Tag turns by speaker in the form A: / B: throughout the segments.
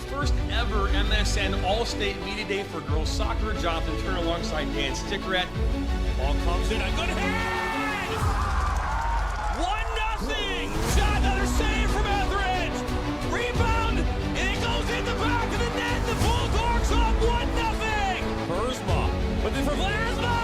A: first ever MSN All-State Media Day for girls soccer. Jonathan Turner alongside Dan Stickrett. Ball comes in, a good head! 1-0! Shot, another save from Etheridge! Rebound, and it goes in the back of the net. The Bulldogs up 1-0! Herzma, but then for Vlasma!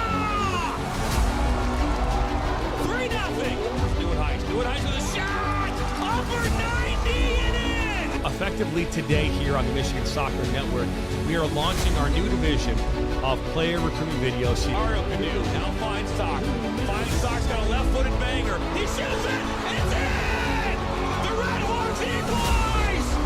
A: 3-0! Stewart Heights with a shot! Over 90 and in! Effectively today here on the Michigan Soccer Network, we are launching our new division of player recruitment videos. Mario Canoe now finds Sock. Finds Sock's got a left-footed banger. He shoots it! It's in! The Red Hawks equalize!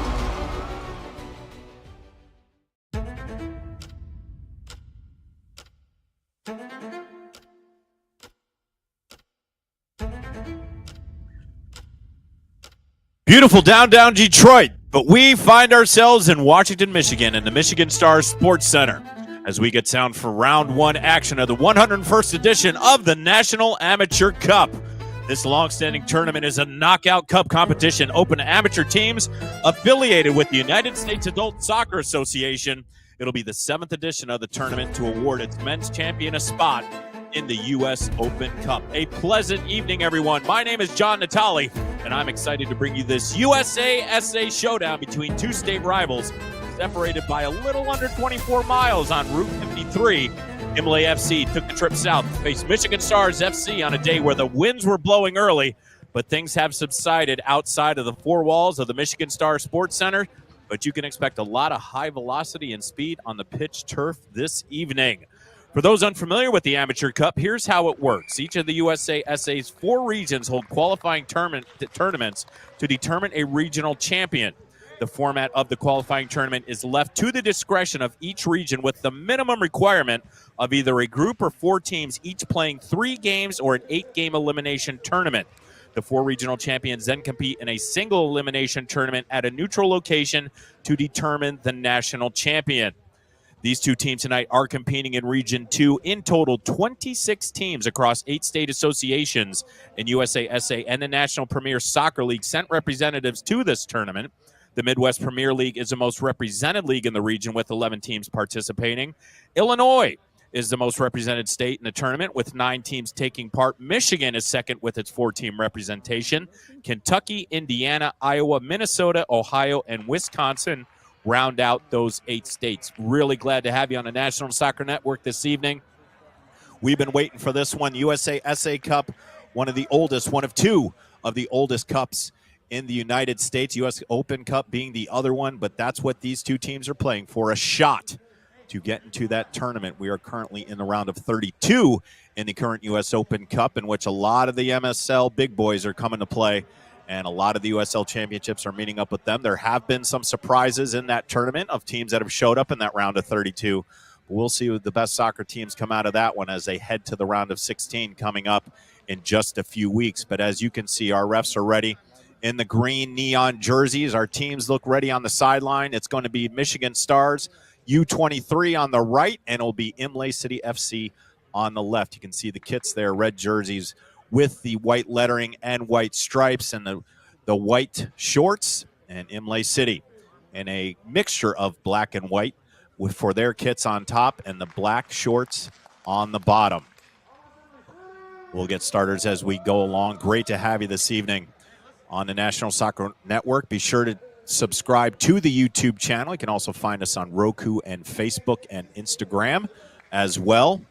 B: Beautiful downtown Detroit, but we find ourselves in Washington, Michigan in the Michigan Stars Sports Center as we get sound for round one action of the 101st edition of the National Amateur Cup. This long-standing tournament is a knockout cup competition open to amateur teams affiliated with the United States Adult Soccer Association. It'll be the 7th edition of the tournament to award its men's champion a spot in the U.S. Open Cup. A pleasant evening, everyone. My name is John Natali, and I'm excited to bring you this USASA showdown between two state rivals separated by a little under 24 miles on Route 53. Imlay FC took the trip south to face Michigan Stars FC on a day where the winds were blowing early, but things have subsided outside of the four walls of the Michigan Stars Sports Center. But you can expect a lot of high velocity and speed on the pitch turf this evening. For those unfamiliar with the Amateur Cup, here's how it works. Each of the USASA's 4 regions hold qualifying tournaments to determine a regional champion. The format of the qualifying tournament is left to the discretion of each region with the minimum requirement of either a group or 4 teams each playing 3 games or an 8-game elimination tournament. The 4 regional champions then compete in a single elimination tournament at a neutral location to determine the national champion. These 2 teams tonight are competing in Region 2. In total, 26 teams across 8 state associations in USASA and the National Premier Soccer League sent representatives to this tournament. The Midwest Premier League is the most represented league in the region with 11 teams participating. Illinois is the most represented state in the tournament with 9 teams taking part. Michigan is second with its 4-team representation. Kentucky, Indiana, Iowa, Minnesota, Ohio, and Wisconsin round out those 8 states. Really glad to have you on the National Soccer Network this evening. We've been waiting for this one. USASA Cup, one of 2 of the oldest cups in the United States. US Open Cup being the other one, but that's what these 2 teams are playing for, a shot to get into that tournament. We are currently in the round of 32 in the current US Open Cup, in which a lot of the MSL big boys are coming to play. And a lot of the USL championships are meeting up with them. There have been some surprises in that tournament of teams that have showed up in that round of 32. But we'll see the best soccer teams come out of that one as they head to the round of 16 coming up in just a few weeks. But as you can see, our refs are ready in the green neon jerseys. Our teams look ready on the sideline. It's going to be Michigan Stars, U23 on the right, and it'll be Imlay City FC on the left. You can see the kits there, red jerseys with the white lettering and white stripes, and the white shorts, and Imlay City in a mixture of black and white for their kits on top and the black shorts on the bottom. We'll get starters as we go along. Great to have you this evening on the National Soccer Network. Be sure to subscribe to the YouTube channel. You can also find us on Roku and Facebook and Instagram as well.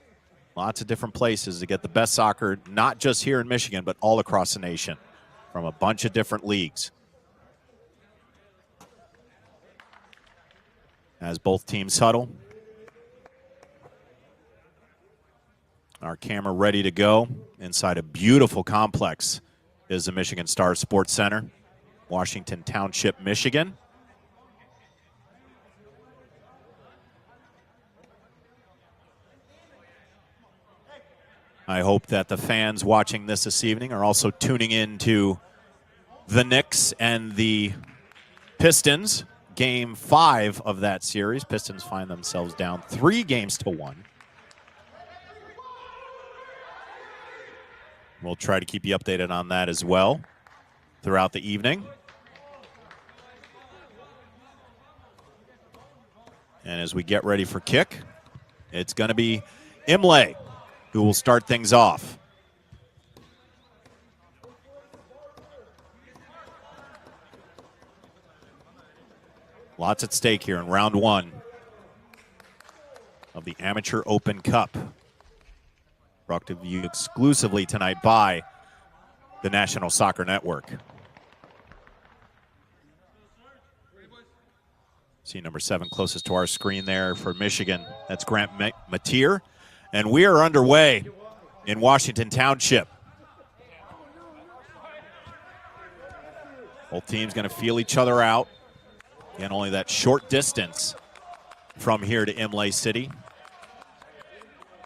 B: Lots of different places to get the best soccer, not just here in Michigan, but all across the nation from a bunch of different leagues. As both teams huddle. Our camera ready to go. Inside a beautiful complex is the Michigan Stars Sports Center, Washington Township, Michigan. I hope that the fans watching this evening are also tuning in to the Knicks and the Pistons. Game 5 of that series. Pistons find themselves down 3-1. We'll try to keep you updated on that as well throughout the evening. And as we get ready for kick, it's going to be Imlay who will start things off. Lots at stake here in round one of the Amateur Open Cup. Brought to you exclusively tonight by the National Soccer Network. See number 7 closest to our screen there for Michigan. That's Grant Mateer. And we are underway in Washington Township. Both teams going to feel each other out. Again, only that short distance from here to Imlay City.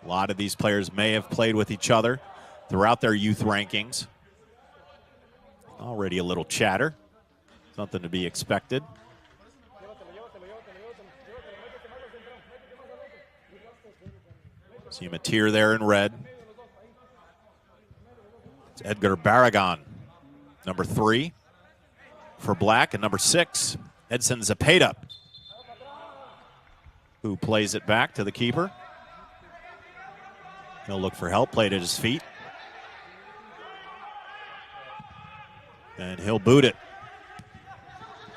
B: A lot of these players may have played with each other throughout their youth rankings. Already a little chatter. Something to be expected. See Mateer there in red. It's Edgar Barragan, number 3 for black, and number 6, Edson Zapata, who plays it back to the keeper. He'll look for help, played at his feet. And he'll boot it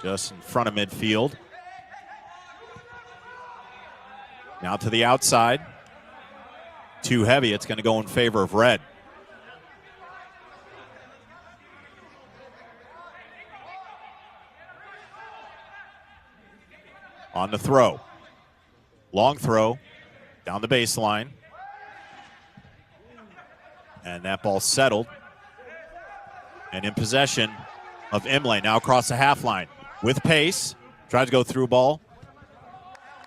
B: just in front of midfield. Now to the outside. Too heavy, it's going to go in favor of red. On the throw. Long throw down the baseline. And that ball settled. And in possession of Imlay, now across the half line. With pace, tries to go through ball.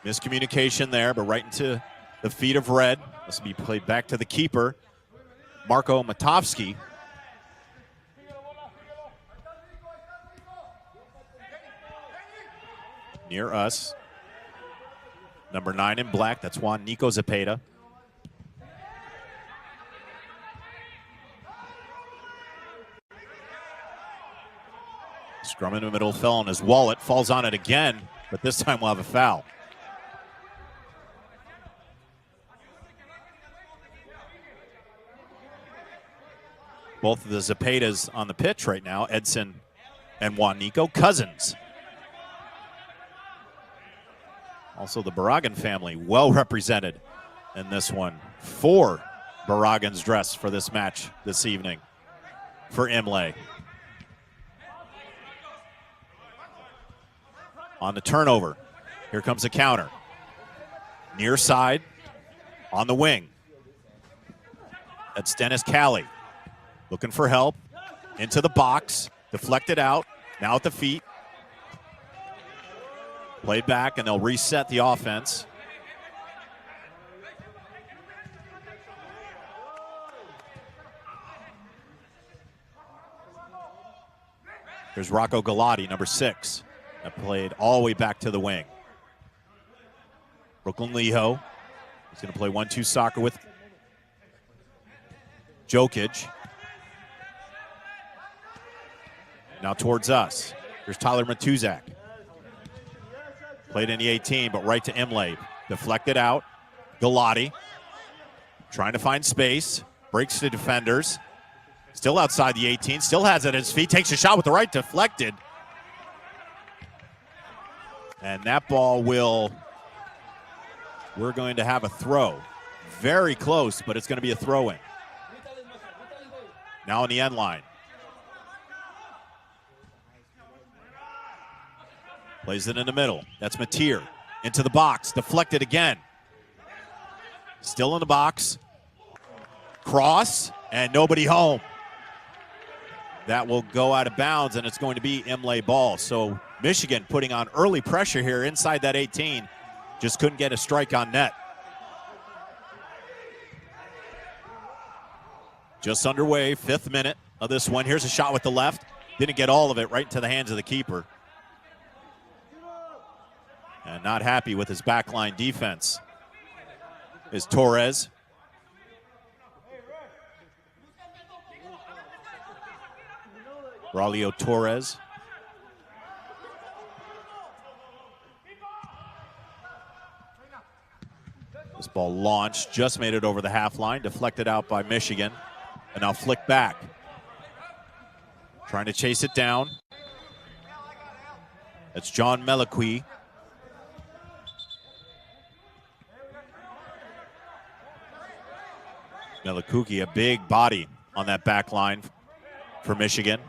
B: Miscommunication there, but right into the feet of red. This will be played back to the keeper, Marko Matovsky. Near us, number 9 in black, that's Juan Nico Zapata. Scrum in the middle, fell on his wallet, falls on it again, but this time we'll have a foul. Both of the Zapatas on the pitch right now, Edson and Juan Nico, cousins. Also the Barragan family, well represented in this one. 4 Barragans dressed for this match this evening for Imlay. On the turnover, here comes a counter. Near side, on the wing. That's Dennis Calley. Looking for help, into the box, deflected out, now at the feet. Played back, and they'll reset the offense. Here's Rocco Galati, number 6, that played all the way back to the wing. Brooklyn Leho is going to play 1-2 soccer with Jokic. Now towards us. Here's Tyler Matuzak. Played in the 18, but right to Imlay. Deflected out. Galati trying to find space. Breaks the defenders. Still outside the 18. Still has it at his feet. Takes a shot with the right. Deflected. And that ball will... We're going to have a throw. Very close, but it's going to be a throw-in. Now on the end line. Plays it in the middle. That's Mateer. Into the box. Deflected again. Still in the box. Cross. And nobody home. That will go out of bounds, and it's going to be Imlay ball. So Michigan putting on early pressure here inside that 18. Just couldn't get a strike on net. Just underway, 5th minute of this one. Here's a shot with the left. Didn't get all of it, right into the hands of the keeper. And not happy with his backline defense is Torres. Braulio Torres. This ball launched, just made it over the half line, deflected out by Michigan, and now flick back. Trying to chase it down. That's John Meliqui. Meliquki, a big body on that back line for Michigan.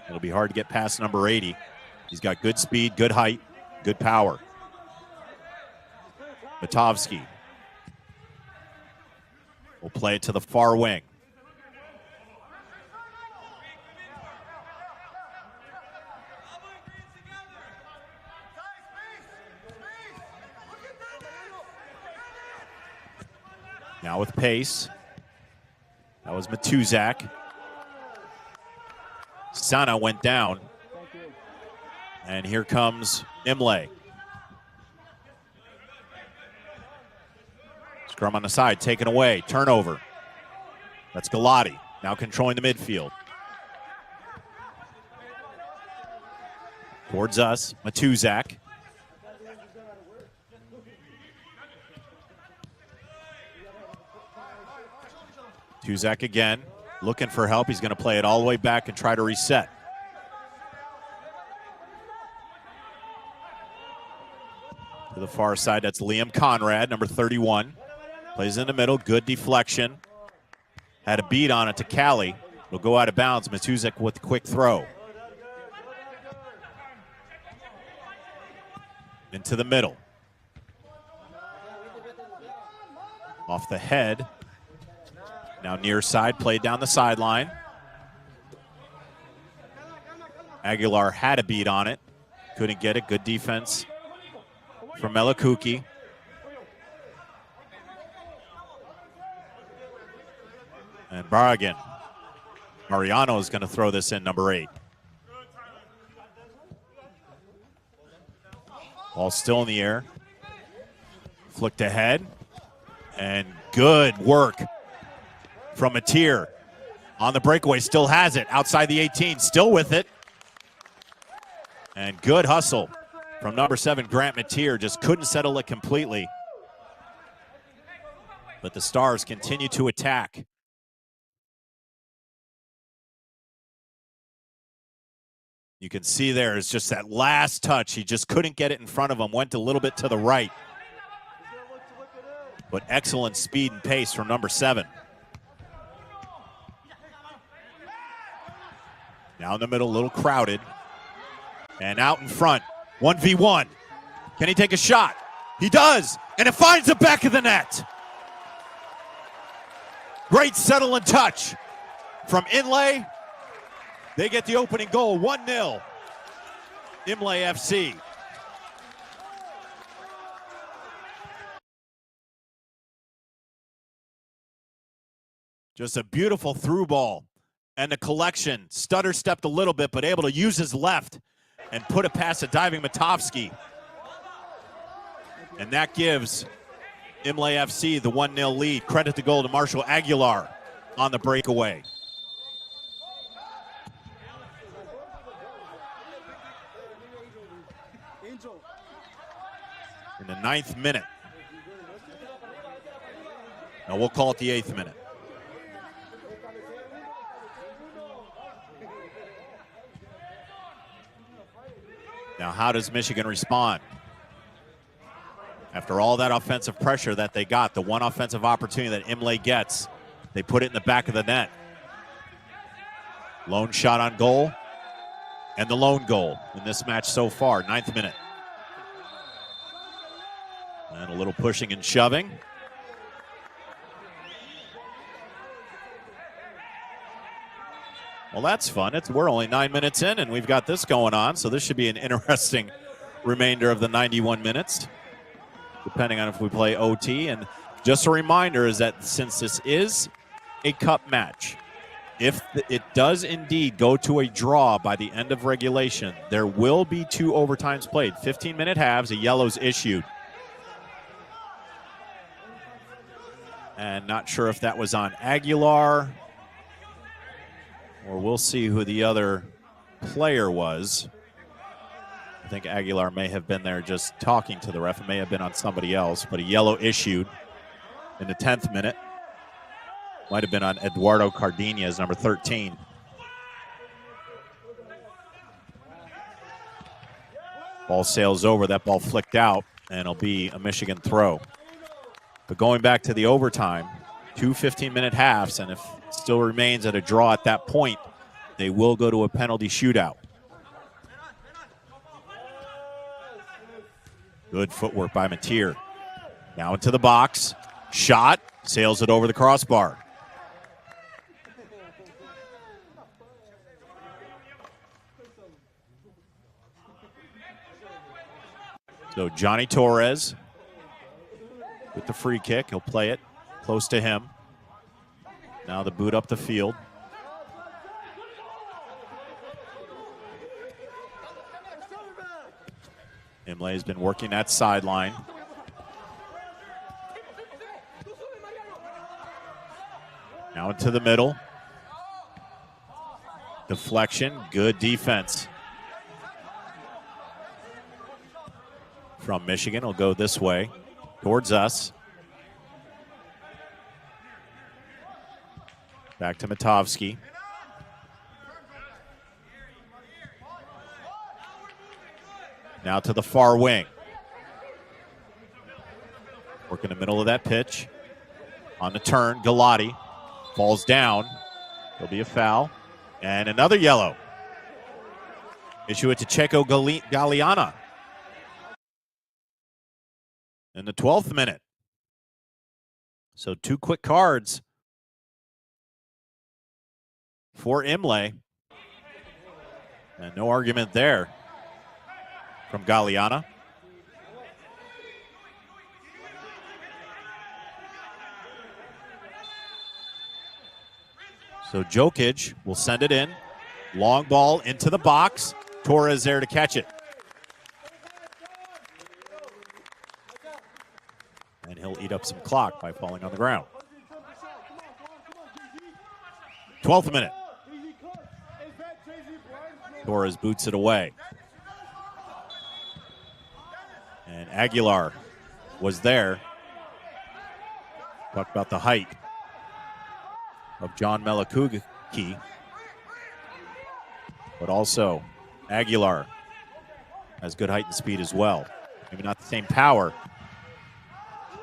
B: It'll be hard to get past number 80. He's got good speed, good height, good power. Matovsky will play it to the far wing. Now with pace. That was Matuzak. Sana went down. And here comes Imlay. Scrum on the side, taken away, turnover. That's Galati, now controlling the midfield. Towards us, Matuzak. Matuzak again, looking for help. He's going to play it all the way back and try to reset. To the far side, that's Liam Conrad, number 31. Plays in the middle, good deflection. Had a beat on it to Callie. It'll go out of bounds. Matuzak with a quick throw. Into the middle. Off the head. Now near side, played down the sideline. Aguilar had a beat on it. Couldn't get it. Good defense from Meliquki. And Mariano is going to throw this in, number 8. Ball still in the air. Flicked ahead. And good work from Mateer. On the breakaway, still has it. Outside the 18, still with it. And good hustle from number 7, Grant Mateer. Just couldn't settle it completely. But the Stars continue to attack. You can see there is just that last touch. He just couldn't get it in front of him. Went a little bit to the right. But excellent speed and pace from number 7. Now in the middle, a little crowded. And out in front, 1v1. Can he take a shot? He does, and it finds the back of the net. Great settle and touch from Imlay. They get the opening goal, 1-0. Imlay FC. Just a beautiful through ball. And the collection, stutter stepped a little bit, but able to use his left and put it past a diving Matovsky. And that gives Imlay FC the 1-0 lead. Credit the goal to Marshall Aguilar on the breakaway. In the 9th minute. Now we'll call it the 8th minute. Now, how does Michigan respond? After all that offensive pressure that they got, the one offensive opportunity that Imlay gets, they put it in the back of the net. Lone shot on goal, and the lone goal in this match so far, 9th minute. And a little pushing and shoving. Well, that's fun. We're only 9 minutes in, and we've got this going on, so this should be an interesting remainder of the 91 minutes, depending on if we play OT. And just a reminder is that since this is a cup match, if it does indeed go to a draw by the end of regulation, there will be 2 overtimes played. 15-minute halves, a yellow's issued. And not sure if that was on Aguilar, or we'll see who the other player was. I think Aguilar may have been there just talking to the ref. It may have been on somebody else, but a yellow issued in the 10th minute. Might have been on Eduardo Cardenas, number 13. Ball sails over. That ball flicked out, and it'll be a Michigan throw. But going back to the overtime, 2 15-minute halves, and if it still remains at a draw at that point, they will go to a penalty shootout. Good footwork by Mateer. Now into the box. Shot. Sails it over the crossbar. So Johnny Torres with the free kick. He'll play it close to him. Now the boot up the field. Imlay has been working that sideline. Now into the middle. Deflection, good defense from Michigan. Will go this way towards us. Back to Matovsky. Now to the far wing. Work in the middle of that pitch. On the turn, Galati falls down. There'll be a foul. And another yellow. Issue it to Checo Galeana. In the 12th minute. So 2 quick cards for Imlay. And no argument there from Galeana. So Jokic will send it in. Long ball into the box. Torres there to catch it. And he'll eat up some clock by falling on the ground. 12th minute. Torres boots it away. And Aguilar was there. Talked about the height of John Melakuki. But also, Aguilar has good height and speed as well. Maybe not the same power.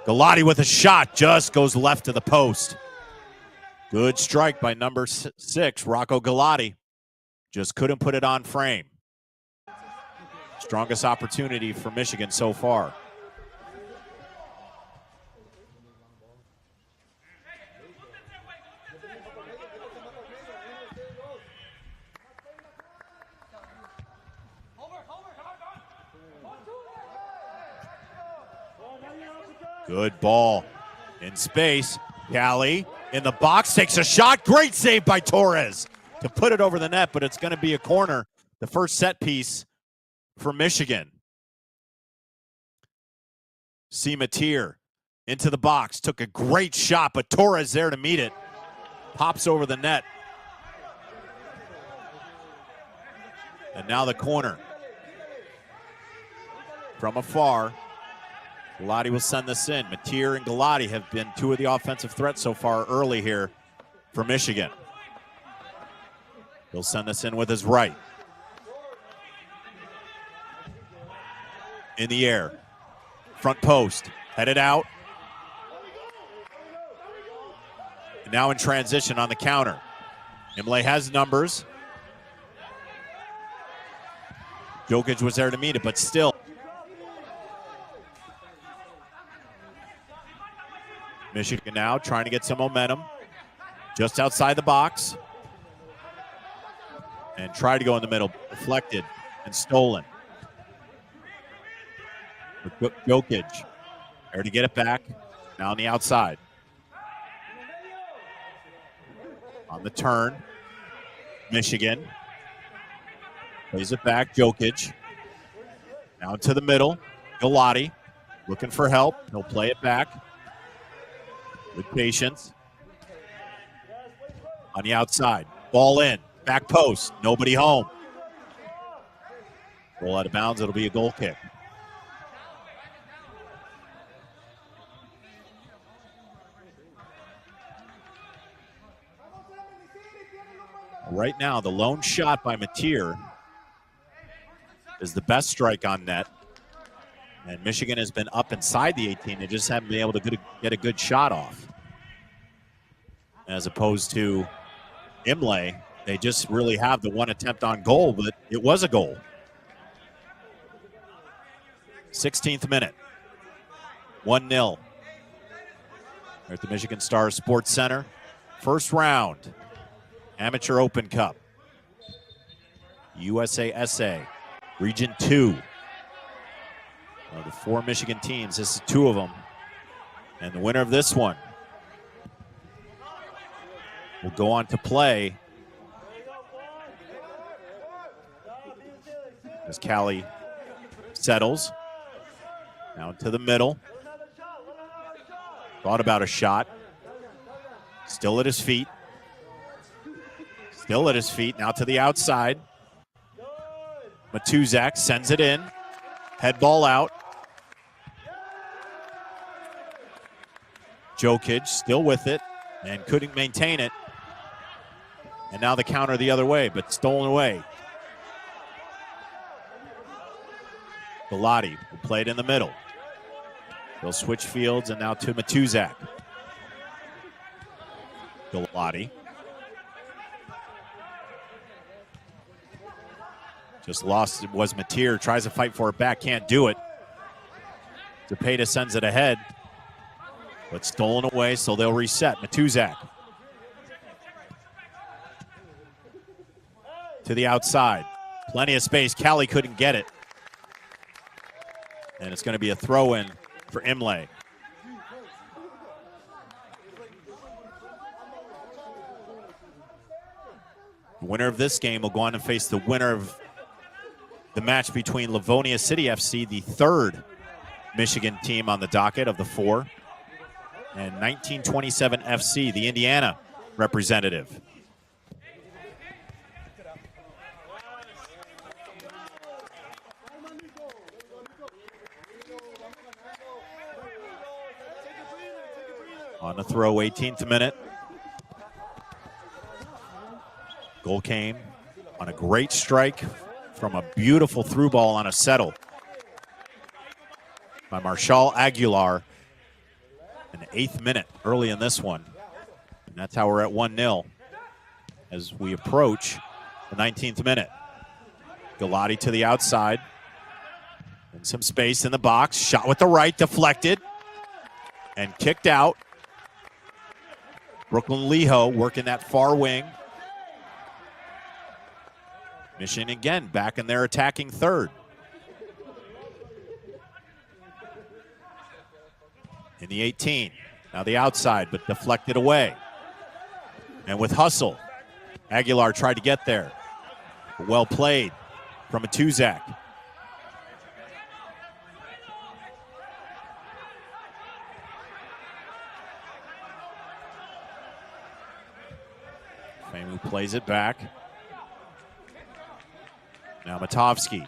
B: Galati with a shot, just goes left to the post. Good strike by number 6, Rocco Galati. Just couldn't put it on frame. Strongest opportunity for Michigan so far. Good ball in space. Cali in the box, takes a shot. Great save by Torres to put it over the net, but it's going to be a corner. The first set piece for Michigan. Mateer into the box, took a great shot, but Torres there to meet it. Pops over the net. And now the corner. From afar, Galati will send this in. Mateer and Galati have been 2 of the offensive threats so far early here for Michigan. He'll send this in with his right. In the air. Front post. Headed out. And now in transition on the counter. Imlay has numbers. Jokic was there to meet it, but still. Michigan now trying to get some momentum. Just outside the box. And tried to go in the middle. Deflected and stolen. Jokic there to get it back. Now on the outside. On the turn. Michigan. Plays it back. Jokic. Now to the middle. Galati looking for help. He'll play it back. With patience. On the outside. Ball in. Back post. Nobody home. Roll out of bounds, it'll be a goal kick. Right now, the lone shot by Mateer is the best strike on net. And Michigan has been up inside the 18. They just haven't been able to get a good shot off. As opposed to Imlay, they just really have the one attempt on goal, but it was a goal. 16th minute. 1-0. We're at the Michigan Stars Sports Center. First round. Amateur Open Cup. USASA. Region 2. The 4 Michigan teams, this is 2 of them. And the winner of this one will go on to play as Callie settles. Now to the middle. Thought about a shot. Still at his feet. Still at his feet. Now to the outside. Matuzak sends it in. Head ball out. Jokic still with it and couldn't maintain it. And now the counter the other way, but stolen away. Bilotti will play it in the middle. They'll switch fields, and now to Matuzak. Bilotti. Just lost, it was Mateer, tries to fight for it back, can't do it. Zepeda sends it ahead, but stolen away, so they'll reset. Matuzak. To the outside. Plenty of space. Callie couldn't get it. And it's going to be a throw-in for Imlay. The winner of this game will go on and face the winner of the match between Livonia City FC, the 3rd Michigan team on the docket of the 4, and 1927 FC, the Indiana representative. On the throw, 18th minute. Goal came on a great strike from a beautiful through ball on a settle by Marshall Aguilar in the 8th minute, early in this one. And that's how we're at 1-0 as we approach the 19th minute. Galati to the outside. And some space in the box. Shot with the right, deflected. And kicked out. Brooklyn Leho working that far wing. Michigan again back in their attacking 3rd. In the 18. Now the outside, but deflected away. And with hustle, Aguilar tried to get there. Well played from Matuzak. Famu plays it back. Now Matovsky.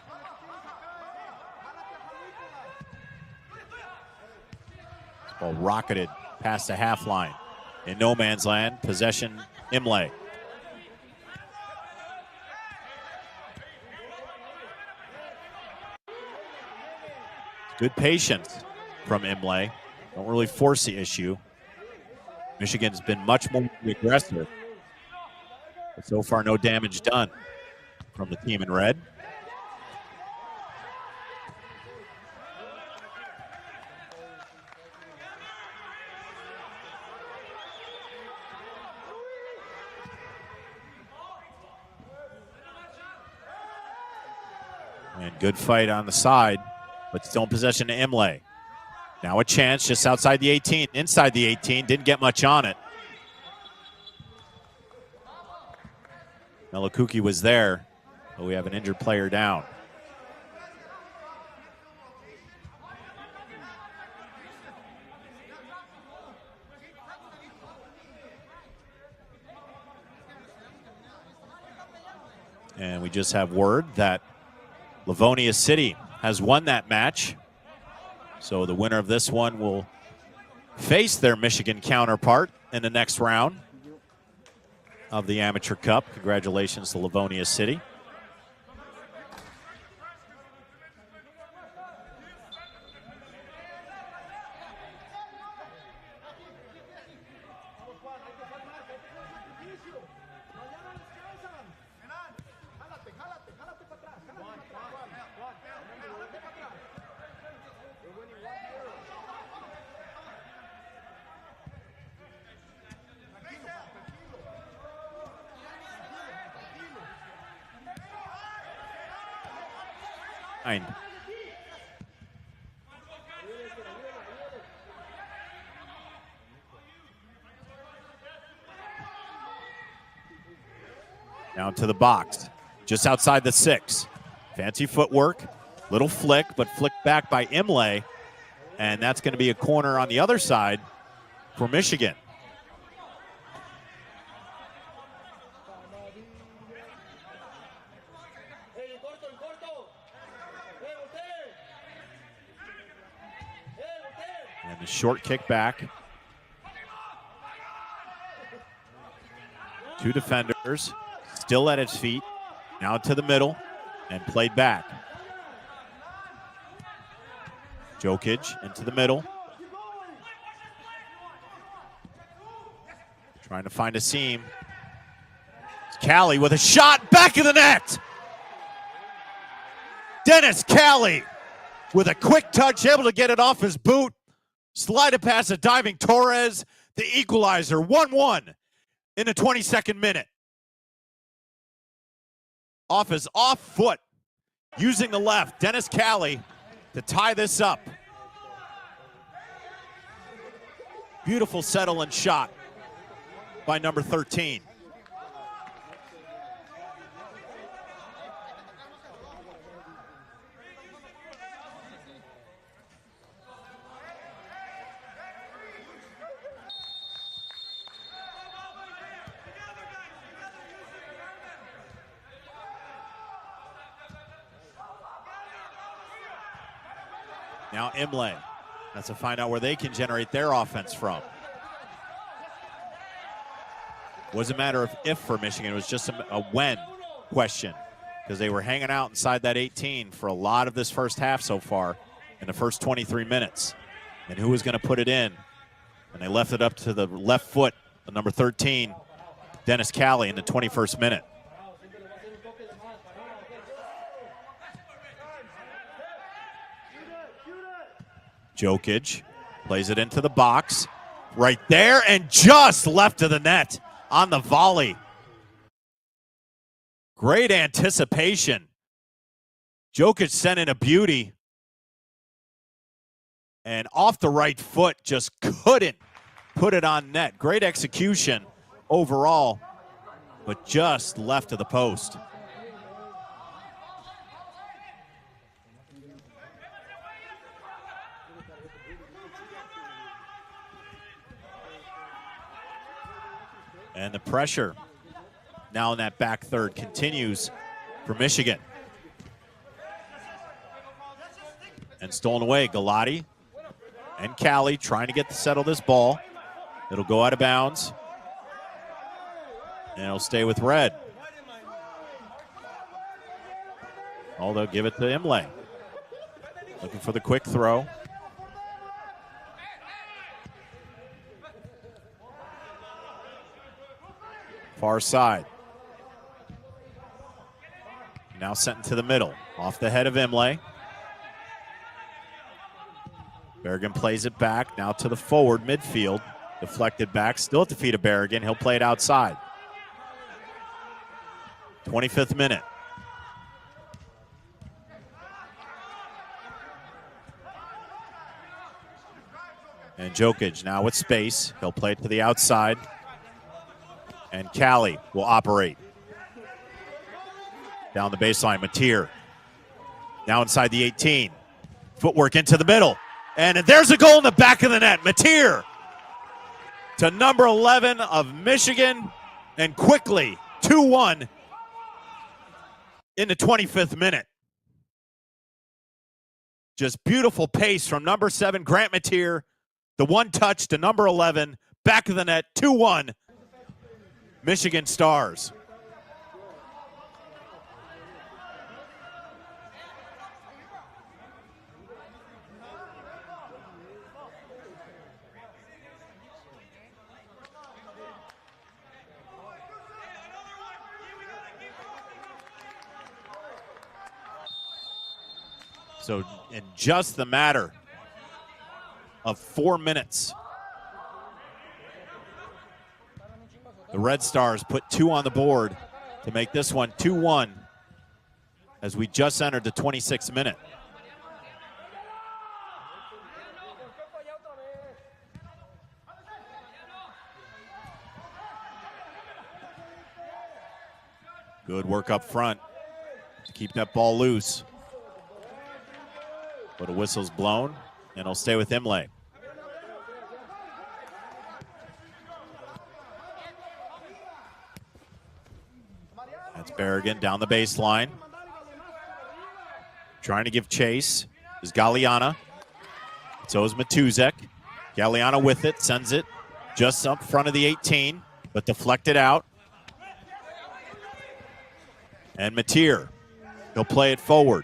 B: This ball rocketed past the half line. In no man's land, possession Imlay. Good patience from Imlay. Don't really force the issue. Michigan's been much more aggressive. But so far, no damage done from the team in red. And good fight on the side, but still in possession to Imlay. Now a chance just outside the 18, inside the 18, didn't get much on it. Melakuki was there, but we have an injured player down. And we just have word that Livonia City has won that match. So the winner of this one will face their Michigan counterpart in the next round of the Amateur Cup. Congratulations to Livonia City. Down to the box, just outside the 6. Fancy footwork, little flick, but flicked back by Imlay. And that's going to be a corner on the other side for Michigan. And the short kick back. 2 defenders. Still at its feet, now to the middle, and played back. Jokic into the middle. Trying to find a seam. Callie with a shot, back of the net! Dennis Callie with a quick touch, able to get it off his boot. Slide it past a diving Torres, the equalizer, 1-1 in the 22nd minute. Off his off foot, using the left, Dennis Callie to tie this up. Beautiful settle and shot by number 13. Now Imlay has to find out where they can generate their offense from. Wasn't a matter of if for Michigan, it was just a when question, because they were hanging out inside that 18 for a lot of this first half so far in the first 23 minutes. And who was going to put it in? And they left it up to the left foot of number 13, Dennis Callie, in the 21st minute. Jokic plays it into the box right there and just left of the net on the volley. Great anticipation. Jokic sent in a beauty and off the right foot, just couldn't put it on net. Great execution overall, but just left of the post. And the pressure now in that back third continues for Michigan. And stolen away, Galati and Callie trying to get to settle this ball. It'll go out of bounds. And it'll stay with red. Oh, they'll give it to Imlay. Looking for the quick throw. Far side. Now sent into the middle. Off the head of Imlay. Berrigan plays it back. Now to the forward midfield. Deflected back. Still at the feet of Berrigan. He'll play it outside. 25th minute. And Jokic now with space. He'll play it to the outside. And Callie will operate. Down the baseline, Mateer. Now inside the 18. Footwork into the middle. And there's a goal in the back of the net. Mateer to number 11 of Michigan. And quickly, 2-1 in the 25th minute. Just beautiful pace from number 7, Grant Mateer. The one touch to number 11, back of the net, 2-1, Michigan Stars. So in just the matter of 4 minutes, the Red Stars put 2 on the board to make this one 2-1 as we just entered the 26th minute. Good work up front to keep that ball loose. But a whistle's blown, and it'll stay with Imlay. That's Berrigan down the baseline. Trying to give chase is Galeana. So is Matuzek. Galeana with it, sends it just up front of the 18, but deflected out. And Mateer, he'll play it forward.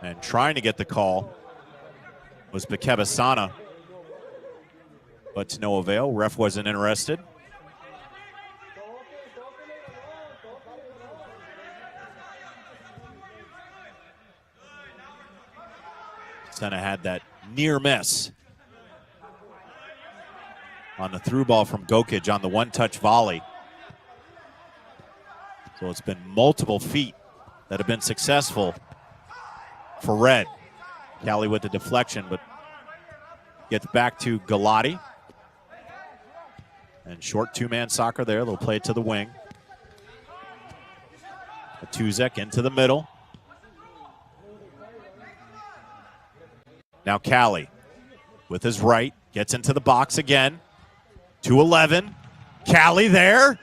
B: And trying to get the call was Bekebasana, but to no avail. Ref wasn't interested. Senna had that near miss on the through ball from Gokic on the one-touch volley. So it's been multiple feet that have been successful for Red. Cali with the deflection, but gets back to Galati. And short two-man soccer there. They'll play it to the wing. Matuzek into the middle. Now Cali with his right gets into the box again. 2-11. Cali there.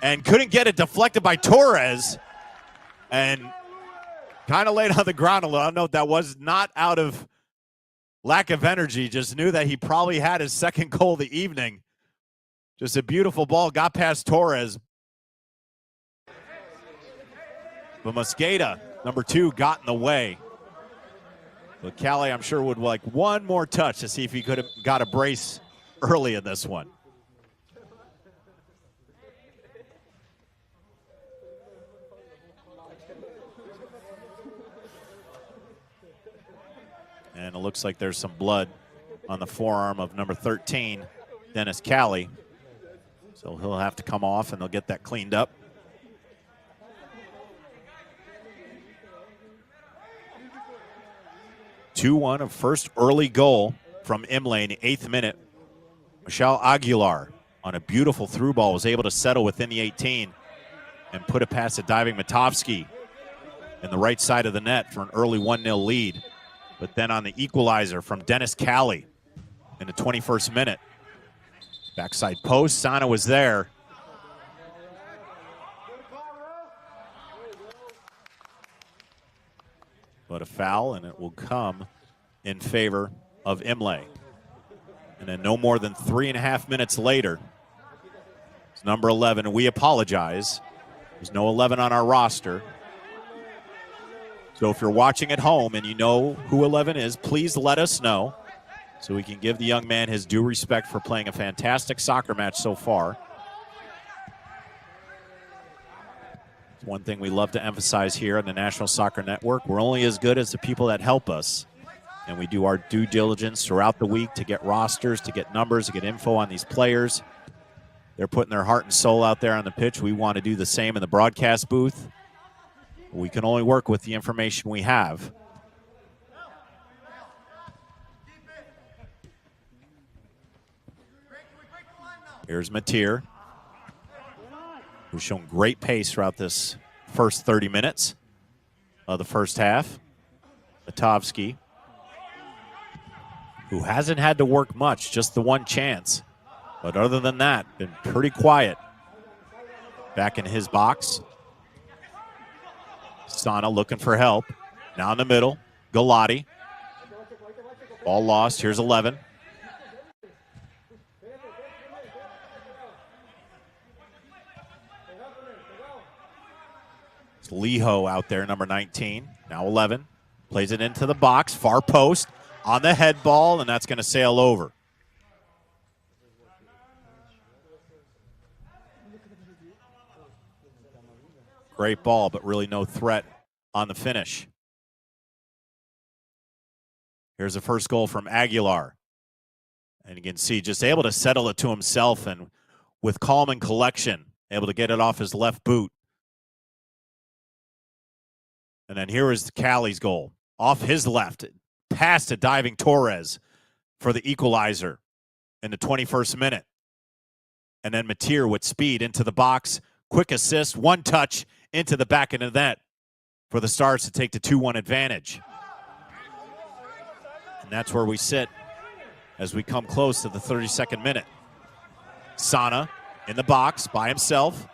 B: And couldn't get it deflected by Torres. And kind of laid on the ground a little. I know that was not out of lack of energy. Just knew that he probably had his second goal of the evening. Just a beautiful ball. Got past Torres. But Mosqueda, number 2, got in the way. But Cali, I'm sure, would like one more touch to see if he could have got a brace early in this one. And it looks like there's some blood on the forearm of number 13, Dennis Cali. So he'll have to come off and they'll get that cleaned up. (2-1) of first early goal from Imlay in the 8th minute. Michelle Aguilar on a beautiful through ball was able to settle within the 18 and put it past a diving Matovsky in the right side of the net for an early 1-0 lead. But then on the equalizer from Dennis Cali in the 21st minute. Backside post, Sana was there. But a foul, and it will come in favor of Imlay. And then no more than 3.5 minutes later, it's number 11, and we apologize. There's no 11 on our roster. So if you're watching at home and you know who 11 is, please let us know so we can give the young man his due respect for playing a fantastic soccer match so far. It's one thing we love to emphasize here on the National Soccer Network. We're only as good as the people that help us. And we do our due diligence throughout the week to get rosters, to get numbers, to get info on these players. They're putting their heart and soul out there on the pitch. We want to do the same in the broadcast booth. We can only work with the information we have. Here's Mateer, who's shown great pace throughout this first 30 minutes of the first half. Matovsky, who hasn't had to work much, just the one chance. But other than that, been pretty quiet. back in his box. Sana looking for help. Now in the middle, Galati. Ball lost. Here's 11. It's Leho out there, number 19. Now 11. Plays it into the box. Far post on the head ball, and that's going to sail over. Great ball, but really no threat on the finish. Here's the first goal from Aguilar. And you can see just able to settle it to himself and with calm and collection, able to get it off his left boot. And then here is Cali's goal. Off his left, past a diving Torres for the equalizer in the 21st minute. And then Mateer with speed into the box. Quick assist, one touch into the back of the net for the Stars to take the 2-1 advantage. And that's where we sit as we come close to the 32nd minute. Sana in the box by himself.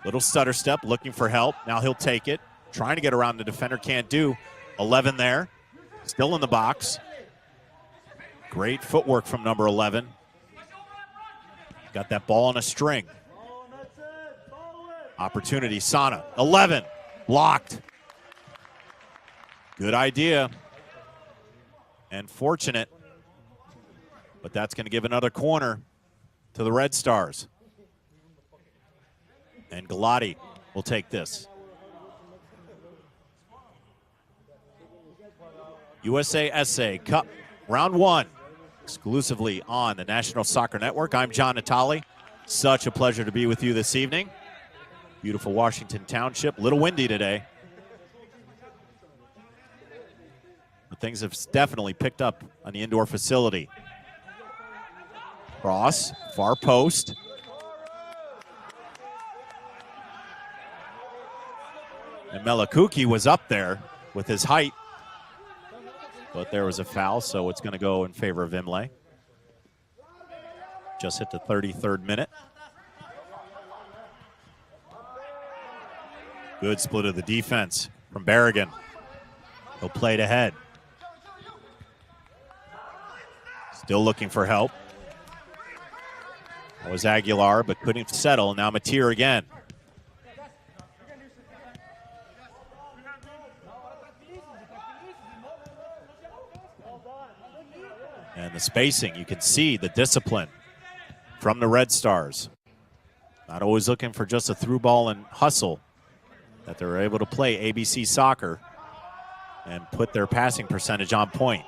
B: Little stutter step, looking for help. Now he'll take it. Trying to get around the defender, can't do. 11 there, still in the box. Great footwork from number 11. Got that ball on a string. Opportunity, Sana, 11, blocked. Good idea. And fortunate, but that's going to give another corner to the Red Stars. And Galati will take this. USASA Cup, round 1, exclusively on the National Soccer Network. I'm John Natali. Such a pleasure to be with you this evening. Beautiful Washington Township. A little windy today. But things have definitely picked up on the indoor facility. Cross, far post. And Melakuki was up there with his height. But there was a foul, so it's going to go in favor of Imlay. Just hit the 33rd minute. Good split of the defense from Berrigan. He'll play it ahead. Still looking for help. That was Aguilar, but couldn't settle. Now Mateer again. And the spacing, you can see the discipline from the Red Stars. Not always looking for just a through ball and hustle, that they're able to play ABC soccer and put their passing percentage on point.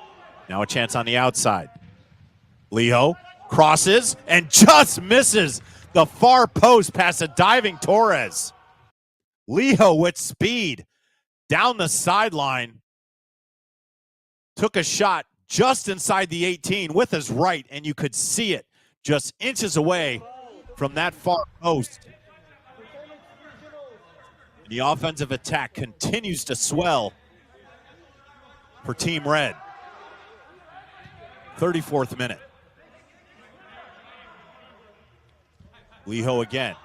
B: Now a chance on the outside. Leho crosses and just misses the far post past a diving Torres. Leho with speed down the sideline. Took a shot just inside the 18 with his right, and you could see it just inches away from that far post. The offensive attack continues to swell for Team Red. 34th minute. Leho again.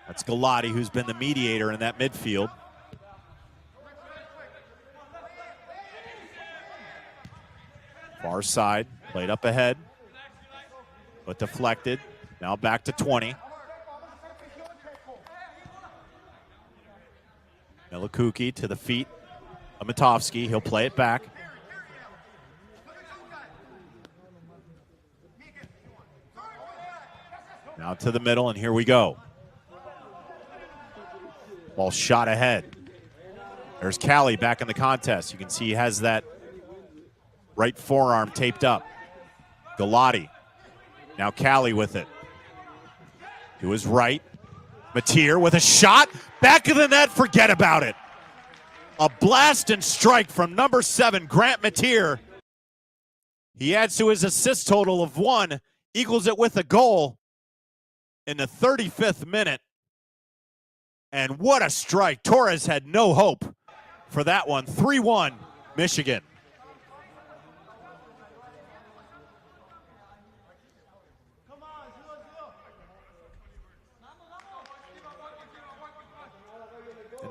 B: That's Galati, who's been the mediator in that midfield. Far side, played up ahead, but deflected. Now back to 20. Melakuki to the feet of Matovsky. He'll play it back. Now to the middle, and here we go. Ball shot ahead. There's Cali back in the contest. You can see he has that right forearm taped up. Galati. Now Cali with it. To his right. Mateer with a shot. Back of the net. Forget about it. A blast and strike from number 7, Grant Mateer. He adds to his assist total of 1. Equals it with a goal in the 35th minute. And what a strike. Torres had no hope for that one. 3-1 Michigan.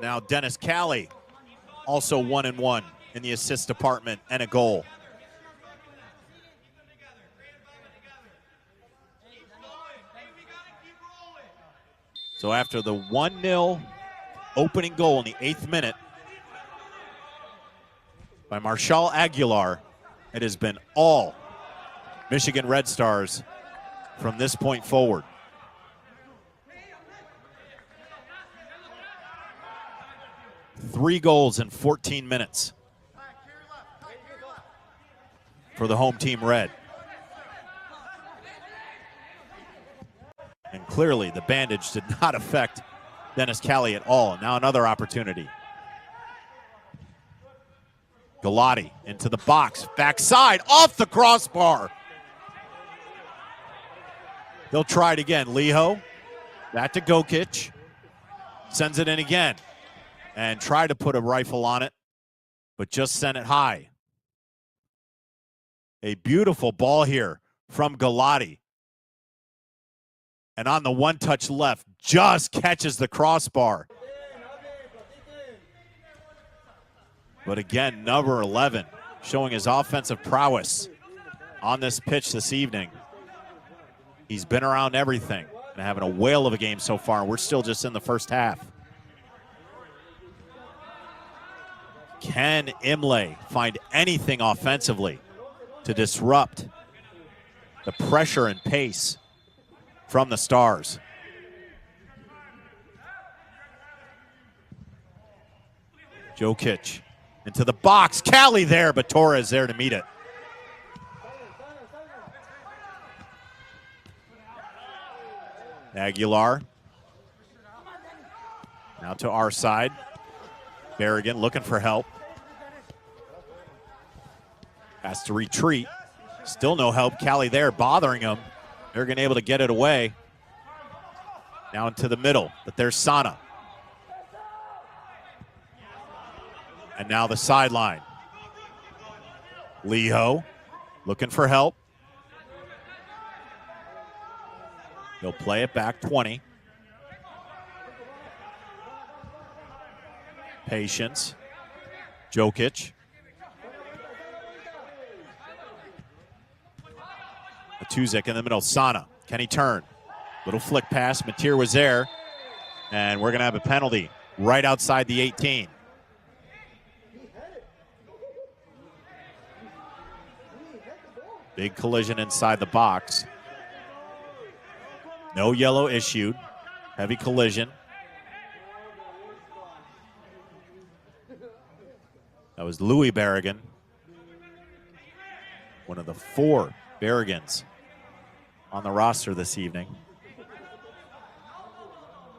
B: And now Dennis Cali, also 1-1 in the assist department and a goal. So after the 1-0 opening goal in the 8th minute by Marshall Aguilar, it has been all Michigan Red Stars from this point forward. Three goals in 14 minutes for the home team red. And clearly the bandage did not affect Dennis Cali at all. Now another opportunity. Galati into the box, backside, off the crossbar. They'll try it again. Liho, back to Gokic, sends it in again, and try to put a rifle on it, but just sent it high. A beautiful ball here from Galati. And on the one-touch left, just catches the crossbar. But again, number 11 showing his offensive prowess on this pitch this evening. He's been around everything and having a whale of a game so far. We're still just in the first half. Can Imlay find anything offensively to disrupt the pressure and pace from the Stars? Jokic into the box. Cali there, but Torres there to meet it. Aguilar. Now to our side. Berrigan looking for help. Has to retreat. Still no help. Cali there bothering him. They're going to be able to get it away. Now into the middle, but there's Sana. And now the sideline. Liho looking for help. He'll play it back 20. Patience. Jokic. Matuzik in the middle. Sana. Can he turn? Little flick pass. Mateer was there. And we're going to have a penalty right outside the 18. Big collision inside the box. No yellow issued. Heavy collision. That was Louis Berrigan. One of the 4 Berrigans on the roster this evening.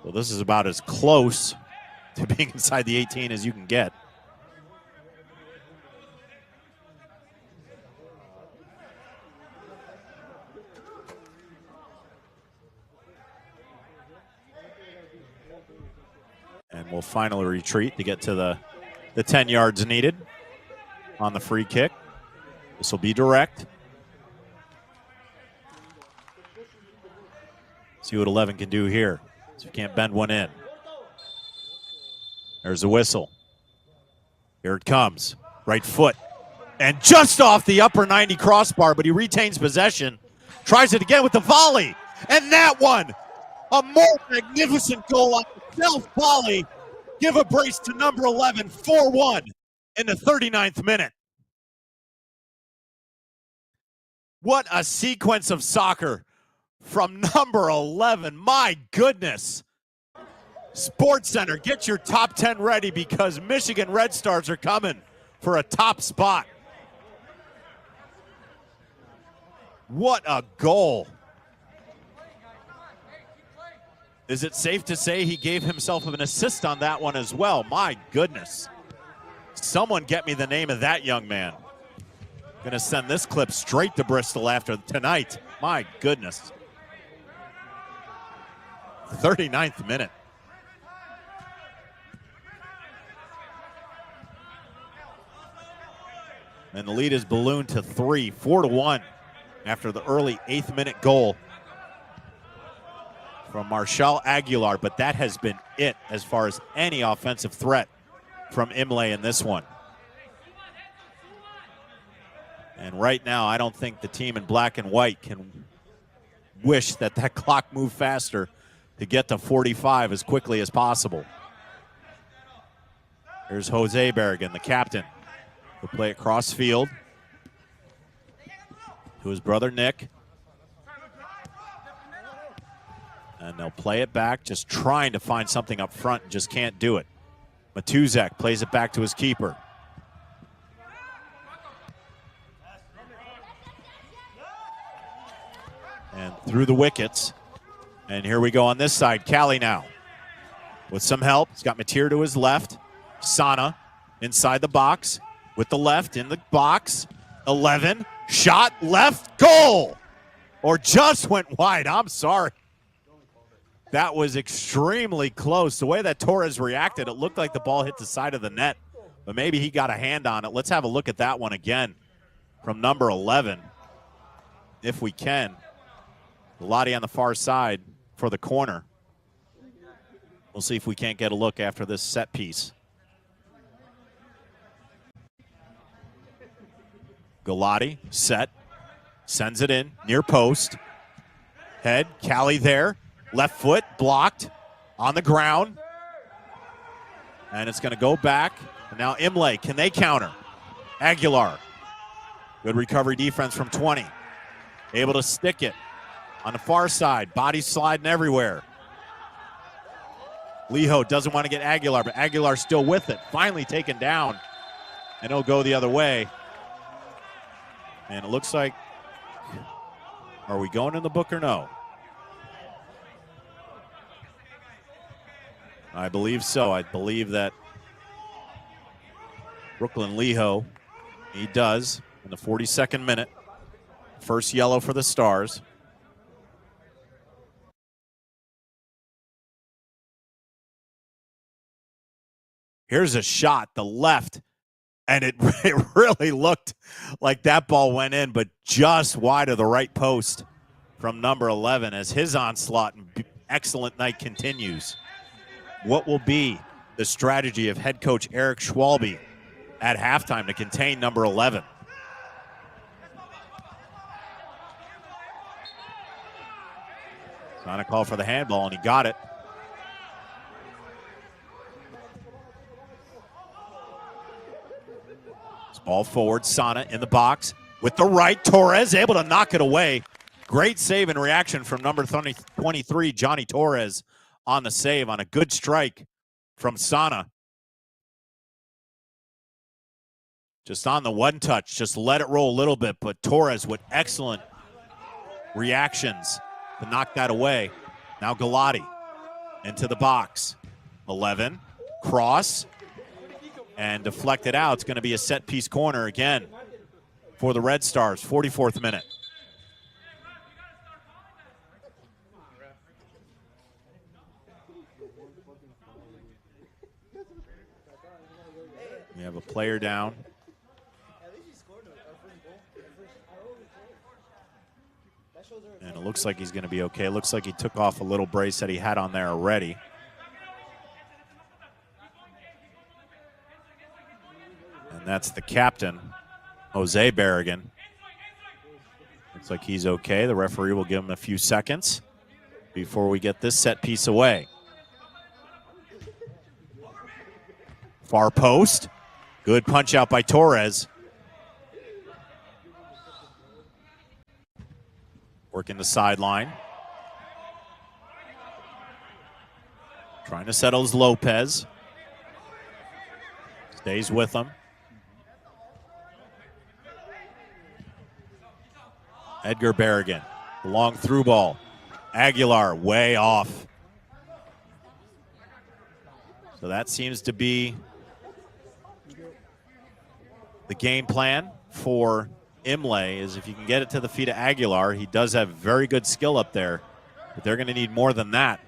B: Well, this is about as close to being inside the 18 as you can get. And we'll finally retreat to get to the 10 yards needed on the free kick. This will be direct. See what 11 can do here. So we can't bend one in. There's a whistle. Here it comes. Right foot. And just off the upper 90 crossbar, but he retains possession. Tries it again with the volley. And that one, a more magnificent goal on the self-volley. Give a brace to number 11, 4-1 in the 39th minute. What a sequence of soccer from number 11. My goodness. Sports Center, get your top 10 ready because Michigan Red Stars are coming for a top spot. What a goal. Is it safe to say he gave himself an assist on that one as well? My goodness. Someone get me the name of that young man. Gonna send this clip straight to Bristol after tonight. My goodness. 39th minute. And the lead is ballooned to 3, 4-1 after the early 8th minute goal from Marshall Aguilar, but that has been it as far as any offensive threat from Imlay in this one. And right now, I don't think the team in black and white can wish that that clock moved faster to get to 45 as quickly as possible. Here's Jose Berrigan, the captain. He'll play it cross field to his brother Nick. And they'll play it back, just trying to find something up front, and just can't do it. Matuzak plays it back to his keeper. And through the wickets. And here we go on this side. Cali now with some help. He's got Mateer to his left. Sana inside the box with the left in the box. 11. Shot left. Goal! Or just went wide. I'm sorry. That was extremely close. The way that Torres reacted, it looked like the ball hit the side of the net. But maybe he got a hand on it. Let's have a look at that one again from number 11, if we can. Lottie on the far side for the corner. We'll see if we can't get a look after this set piece. Galati set, sends it in, near post. Head, Cali there, left foot, blocked, on the ground. And it's going to go back. And now Imlay, can they counter? Aguilar, good recovery defense from 20. Able to stick it. On the far side, body sliding everywhere. Liho doesn't want to get Aguilar, but Aguilar's still with it. Finally taken down, and it'll go the other way. And it looks like, are we going in the book or no? I believe so. I believe that Brooklyn Liho, he does in the 42nd minute. First yellow for the Stars. Here's a shot, the left, and it really looked like that ball went in, but just wide of the right post from number 11 as his onslaught and excellent night continues. What will be the strategy of head coach Eric Schwalbe at halftime to contain number 11? Trying to call for the handball, and he got it. Ball forward, Sana in the box with the right. Torres able to knock it away. Great save and reaction from number 23, Johnny Torres, on the save on a good strike from Sana. Just on the one touch, just let it roll a little bit, but Torres with excellent reactions to knock that away. Now Galati into the box. 11, cross. And deflected out. It's going to be a set-piece corner again for the Red Stars, 44th minute. We have a player down. And it looks like he's going to be okay. It looks like he took off a little brace that he had on there already. And that's the captain, Jose Berrigan. Looks like he's okay. The referee will give him a few seconds before we get this set piece away. Far post. Good punch out by Torres. Working the sideline. Trying to settle his Lopez. Stays with him. Edgar Berrigan, long through ball. Aguilar way off. So that seems to be the game plan for Imlay, is if you can get it to the feet of Aguilar. He does have very good skill up there, but they're going to need more than that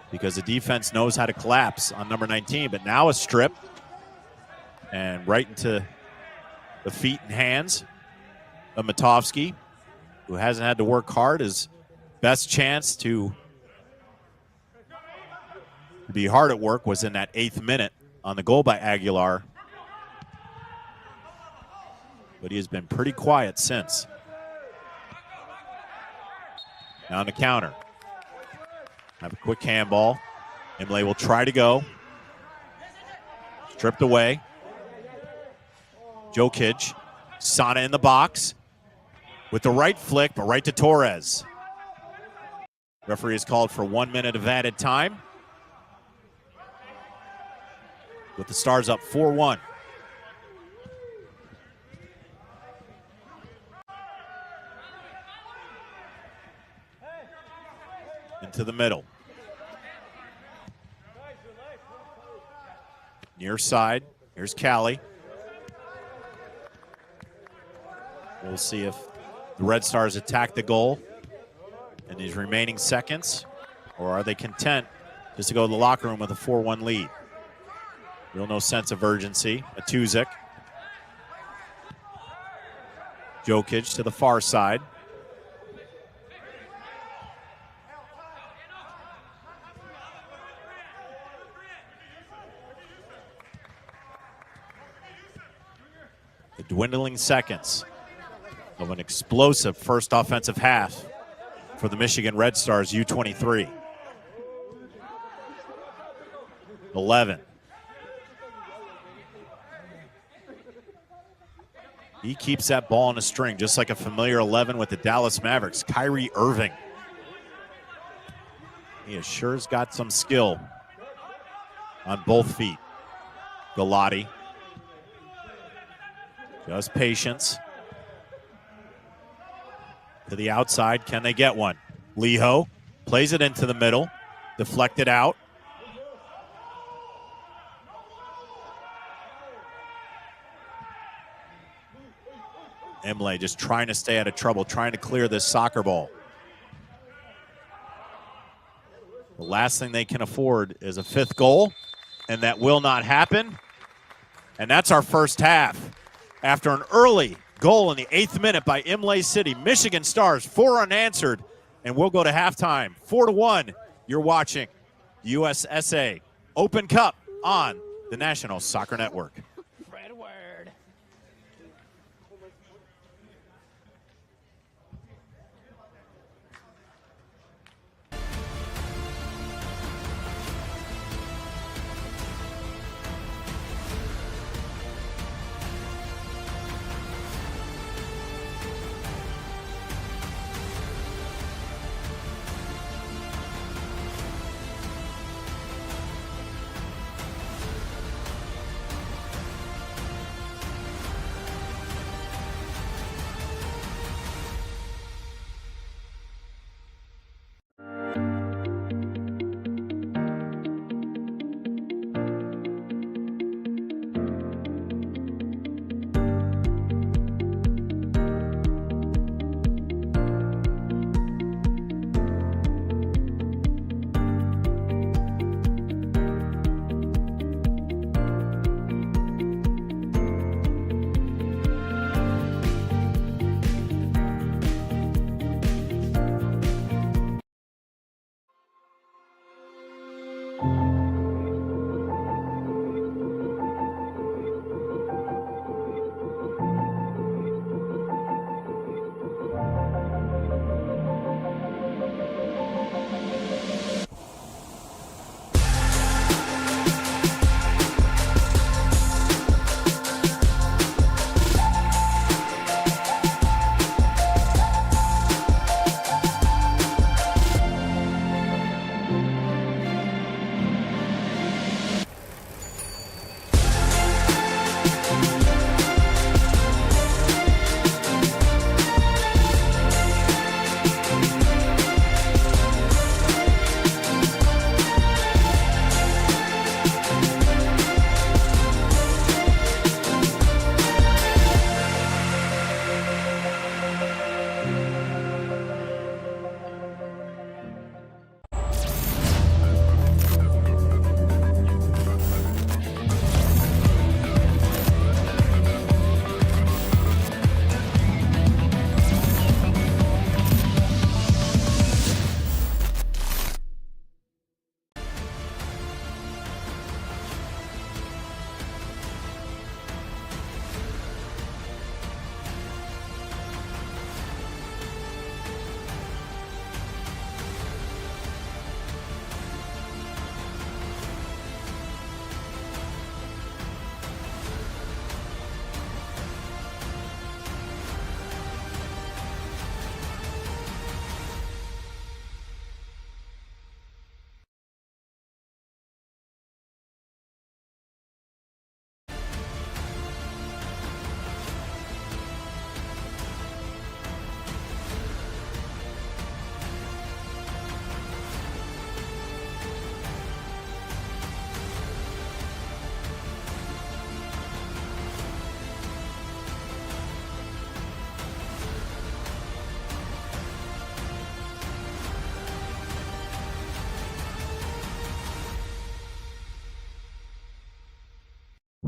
B: because the defense knows how to collapse on number 19. But now a strip and right into the feet and hands of Matovsky, who hasn't had to work hard. His best chance to to be hard at work was in that 8th minute on the goal by Aguilar. But he has been pretty quiet since. Now on the counter. Have a quick handball. Imlay will try to go. Stripped away. Jokic. Sana in the box. With the right flick, but right to Torres. Referee has called for 1 minute of added time. With the Stars up 4-1. Into the middle. Near side. Here's Callie. We'll see if the Red Stars attack the goal in these remaining seconds, or are they content just to go to the locker room with a 4-1 lead? Real no sense of urgency. Matuzik. Jokic to the far side. The dwindling seconds of an explosive first offensive half for the Michigan Red Stars U23. 11. He keeps that ball on a string, just like a familiar 11 with the Dallas Mavericks, Kyrie Irving. He has sure has got some skill on both feet. Galati. Just patience. To the outside, can they get one? Leho plays it into the middle, deflected out. Imlay just trying to stay out of trouble, trying to clear this soccer ball. The last thing they can afford is a 5th goal, and that will not happen. And that's our first half. After an early goal in the 8th minute by Imlay City, Michigan Stars 4 unanswered, and we'll go to halftime 4-1. You're watching USASA Open Cup on the National Soccer Network.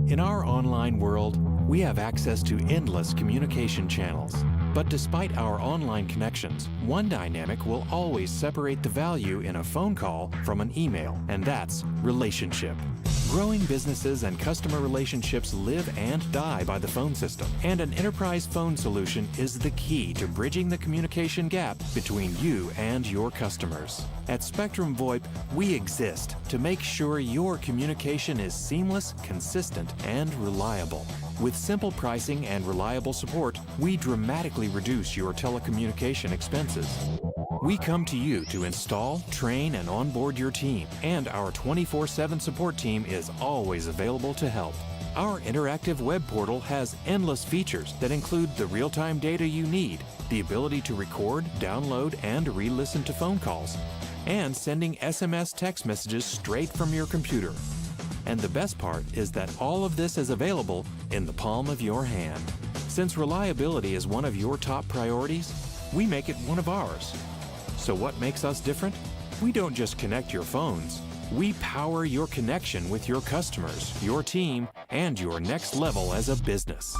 C: In our online world, we have access to endless communication channels. But despite our online connections, one dynamic will always separate the value in a phone call from an email, and that's relationship. Growing businesses and customer relationships live and die by the phone system, and an enterprise phone solution is the key to bridging the communication gap between you and your customers. At Spectrum VoIP, we exist to make sure your communication is seamless, consistent, and reliable. With simple pricing and reliable support, we dramatically reduce your telecommunication expenses. We come to you to install, train, and onboard your team, and our 24/7 support team is always available to help. Our interactive web portal has endless features that include the real-time data you need, the ability to record, download, and re-listen to phone calls, and sending SMS text messages straight from your computer. And the best part is that all of this is available in the palm of your hand. Since reliability is one of your top priorities, we make it one of ours. So what makes us different? We don't just connect your phones. We power your connection with your customers, your team, and your next level as a business.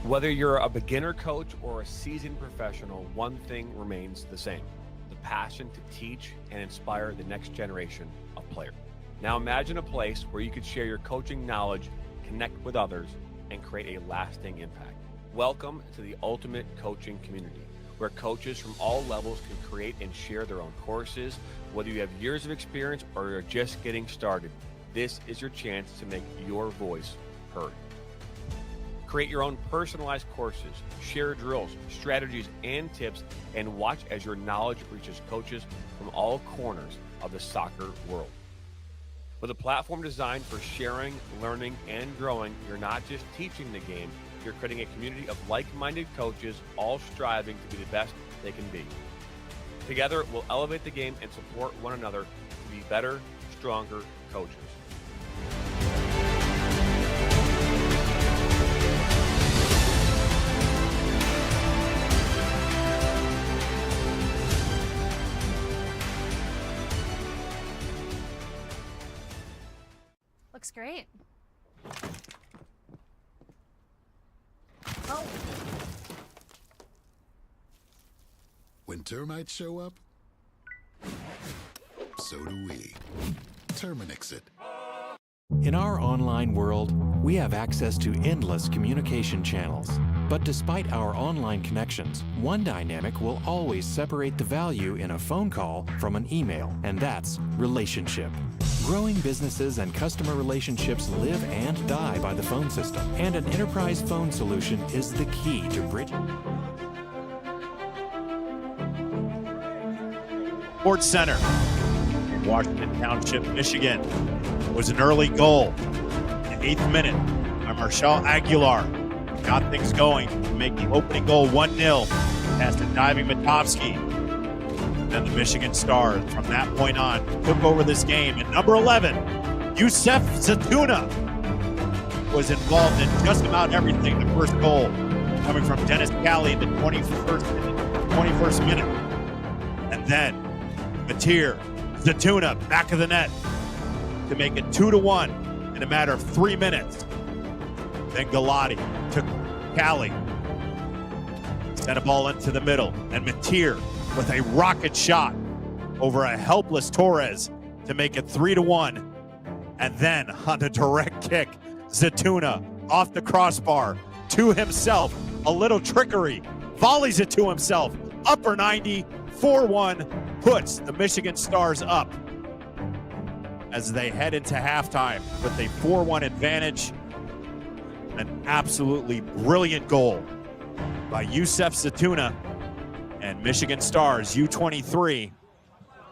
A: Whether you're a beginner coach or a seasoned professional, one thing remains the same: the passion to teach and inspire the next generation of players. Now imagine a place where you could share your coaching knowledge, connect with others, and create a lasting impact. Welcome to the ultimate coaching community, where coaches from all levels can create and share their own courses. Whether you have years of experience or you're just getting started, this is your chance to make your voice heard. Create your own personalized courses, share drills, strategies, and tips, and watch as your knowledge reaches coaches from all corners of the soccer world.
D: With a platform designed for sharing, learning, and growing, you're not just teaching the game, you're creating a community of like-minded coaches, all striving to be the best they can be. Together, we'll elevate the game and support one another to be better, stronger coaches.
E: Looks great. Oh.
F: When termites show up, so do we. Terminix it.
C: In our online world, we have access to endless communication channels. But despite our online connections, one dynamic will always separate the value in a phone call from an email, and that's relationship. Growing businesses and customer relationships live and die by the phone system, and an enterprise phone solution is the key to bridging.
B: Sports Center in Washington Township, Michigan, was an early goal. In the 8th minute by Marshall Aguilar. Got things going to make the opening goal 1-0 past a diving Matovsky. Then the Michigan Stars, from that point on, took over this game. And number 11, Yusef Zatuna, was involved in just about everything. The first goal coming from Dennis Cali in the 21st minute. And then Matir Zatuna back of the net to make it 2-1 in a matter of 3 minutes. Then Galati took Cali, sent a ball into the middle, and Matir with a rocket shot over a helpless Torres to make it 3-1. And then on a direct kick, Zatuna off the crossbar to himself, a little trickery, volleys it to himself, upper 90, 4-1, puts the Michigan Stars up as they head into halftime with a 4-1 advantage. An absolutely brilliant goal by Yusef Zatuna, and Michigan Stars U23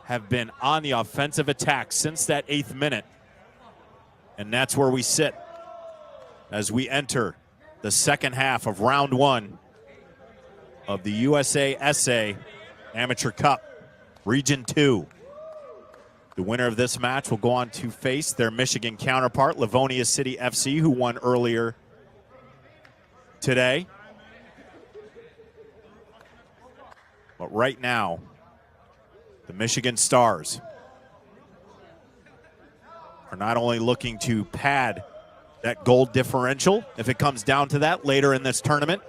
B: have been on the offensive attack since that 8th minute. And that's where we sit as we enter the second half of round 1 of the USASA Amateur Cup, Region 2. The winner of this match will go on to face their Michigan counterpart, Livonia City FC, who won earlier today. But right now, the Michigan Stars are not only looking to pad that goal differential, if it comes down to that later in this tournament,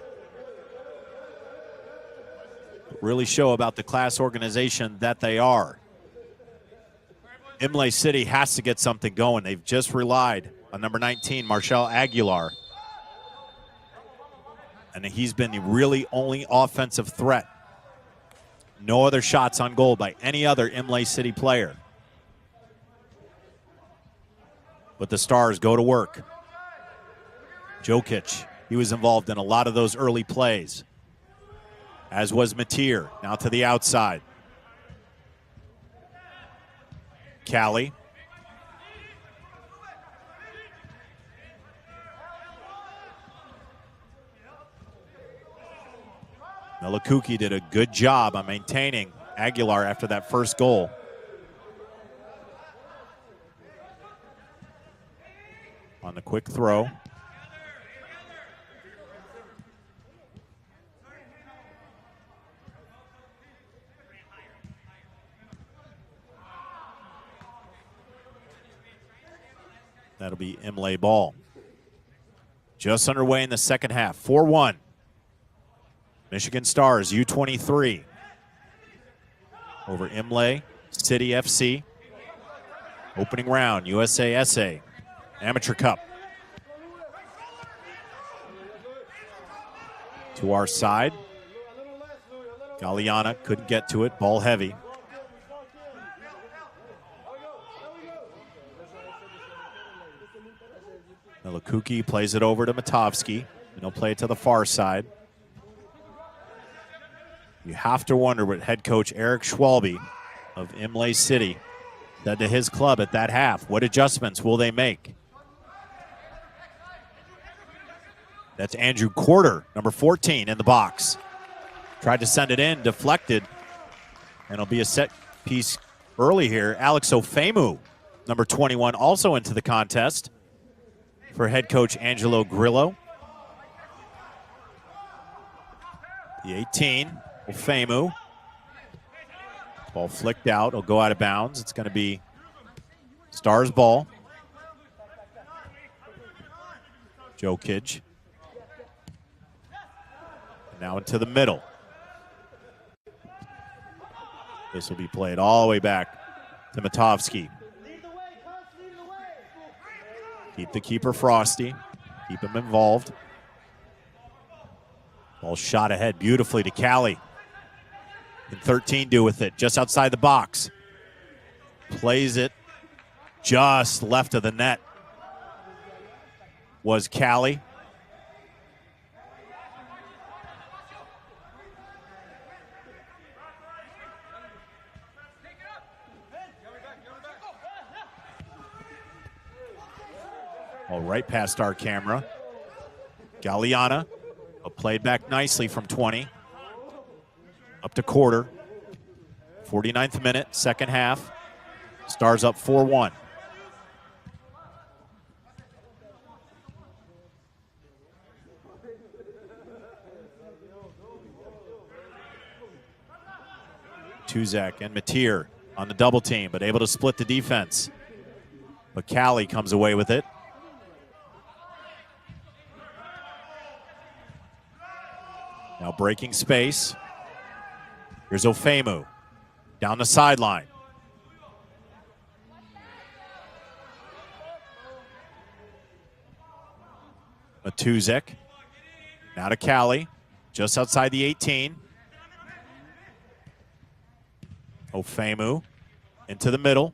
B: but really show about the class organization that they are. Imlay City has to get something going. They've just relied on number 19, Marshall Aguilar. And he's been the really only offensive threat. No other shots on goal by any other Imlay City player. But the Stars go to work. Jokic, he was involved in a lot of those early plays, as was Matir, now to the outside. Cali. Milakuki did a good job on maintaining Aguilar after that first goal. On the quick throw. That'll be Imlay ball. Just underway in the second half. 4-1. Michigan Stars U23 over Imlay City FC. Opening round, USASA Amateur Cup. To our side. Galeana couldn't get to it, ball heavy. Milakuki plays it over to Matovsky, and he'll play it to the far side. You have to wonder what head coach Eric Schwalbe of Imlay City Said to his club at that half, what adjustments will they make? That's Andrew Quarter, number 14 in the box. Tried to send it in, deflected, and it'll be a set piece early here. Alex Ofemu, number 21, also into the contest for head coach Angelo Grillo. The 18, Ofemu. Ball flicked out. It'll go out of bounds. It's going to be Stars ball. Jokic. Now into the middle. This will be played all the way back to Matovsky. Keep the keeper frosty. Keep him involved. Ball shot ahead beautifully to Callie. And 13 do with it, just outside the box. Plays it just left of the net was Callie. All right, past our camera. Galliana played back nicely from 20. Up to Quarter. 49th minute, second half. Stars up 4-1. Tuzak and Mateer on the double team, but able to split the defense. But Callie comes away with it. Now breaking space. Here's Ofemu down the sideline. Matuzek. Now to Callie, just outside the 18. Ofemu into the middle.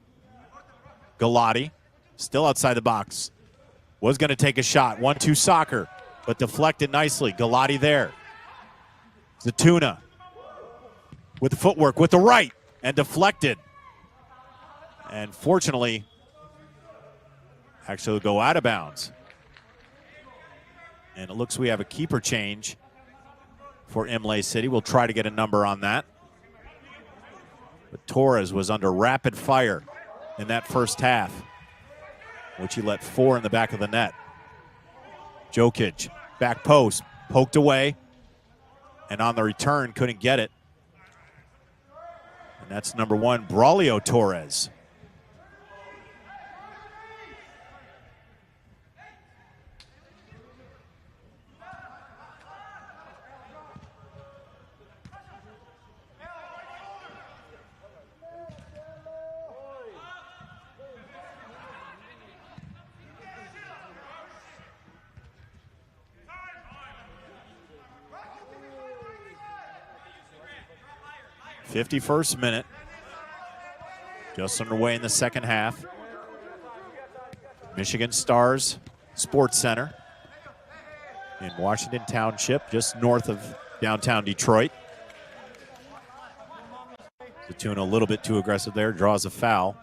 B: Galati still outside the box. Was going to take a shot. 1-2 soccer, but deflected nicely. Galati there. Zatuna with the footwork, with the right, and deflected. And fortunately, actually go out of bounds. And it looks we have a keeper change for Imlay City. We'll try to get a number on that. But Torres was under rapid fire in that first half, which he let 4 in the back of the net. Jokic, back post, poked away, and on the return couldn't get it. And that's number 1, Braulio Torres. '51st minute, just underway in the second half. Michigan Stars Sports Center in Washington Township, just north of downtown Detroit. Zatuna a little bit too aggressive there, draws a foul.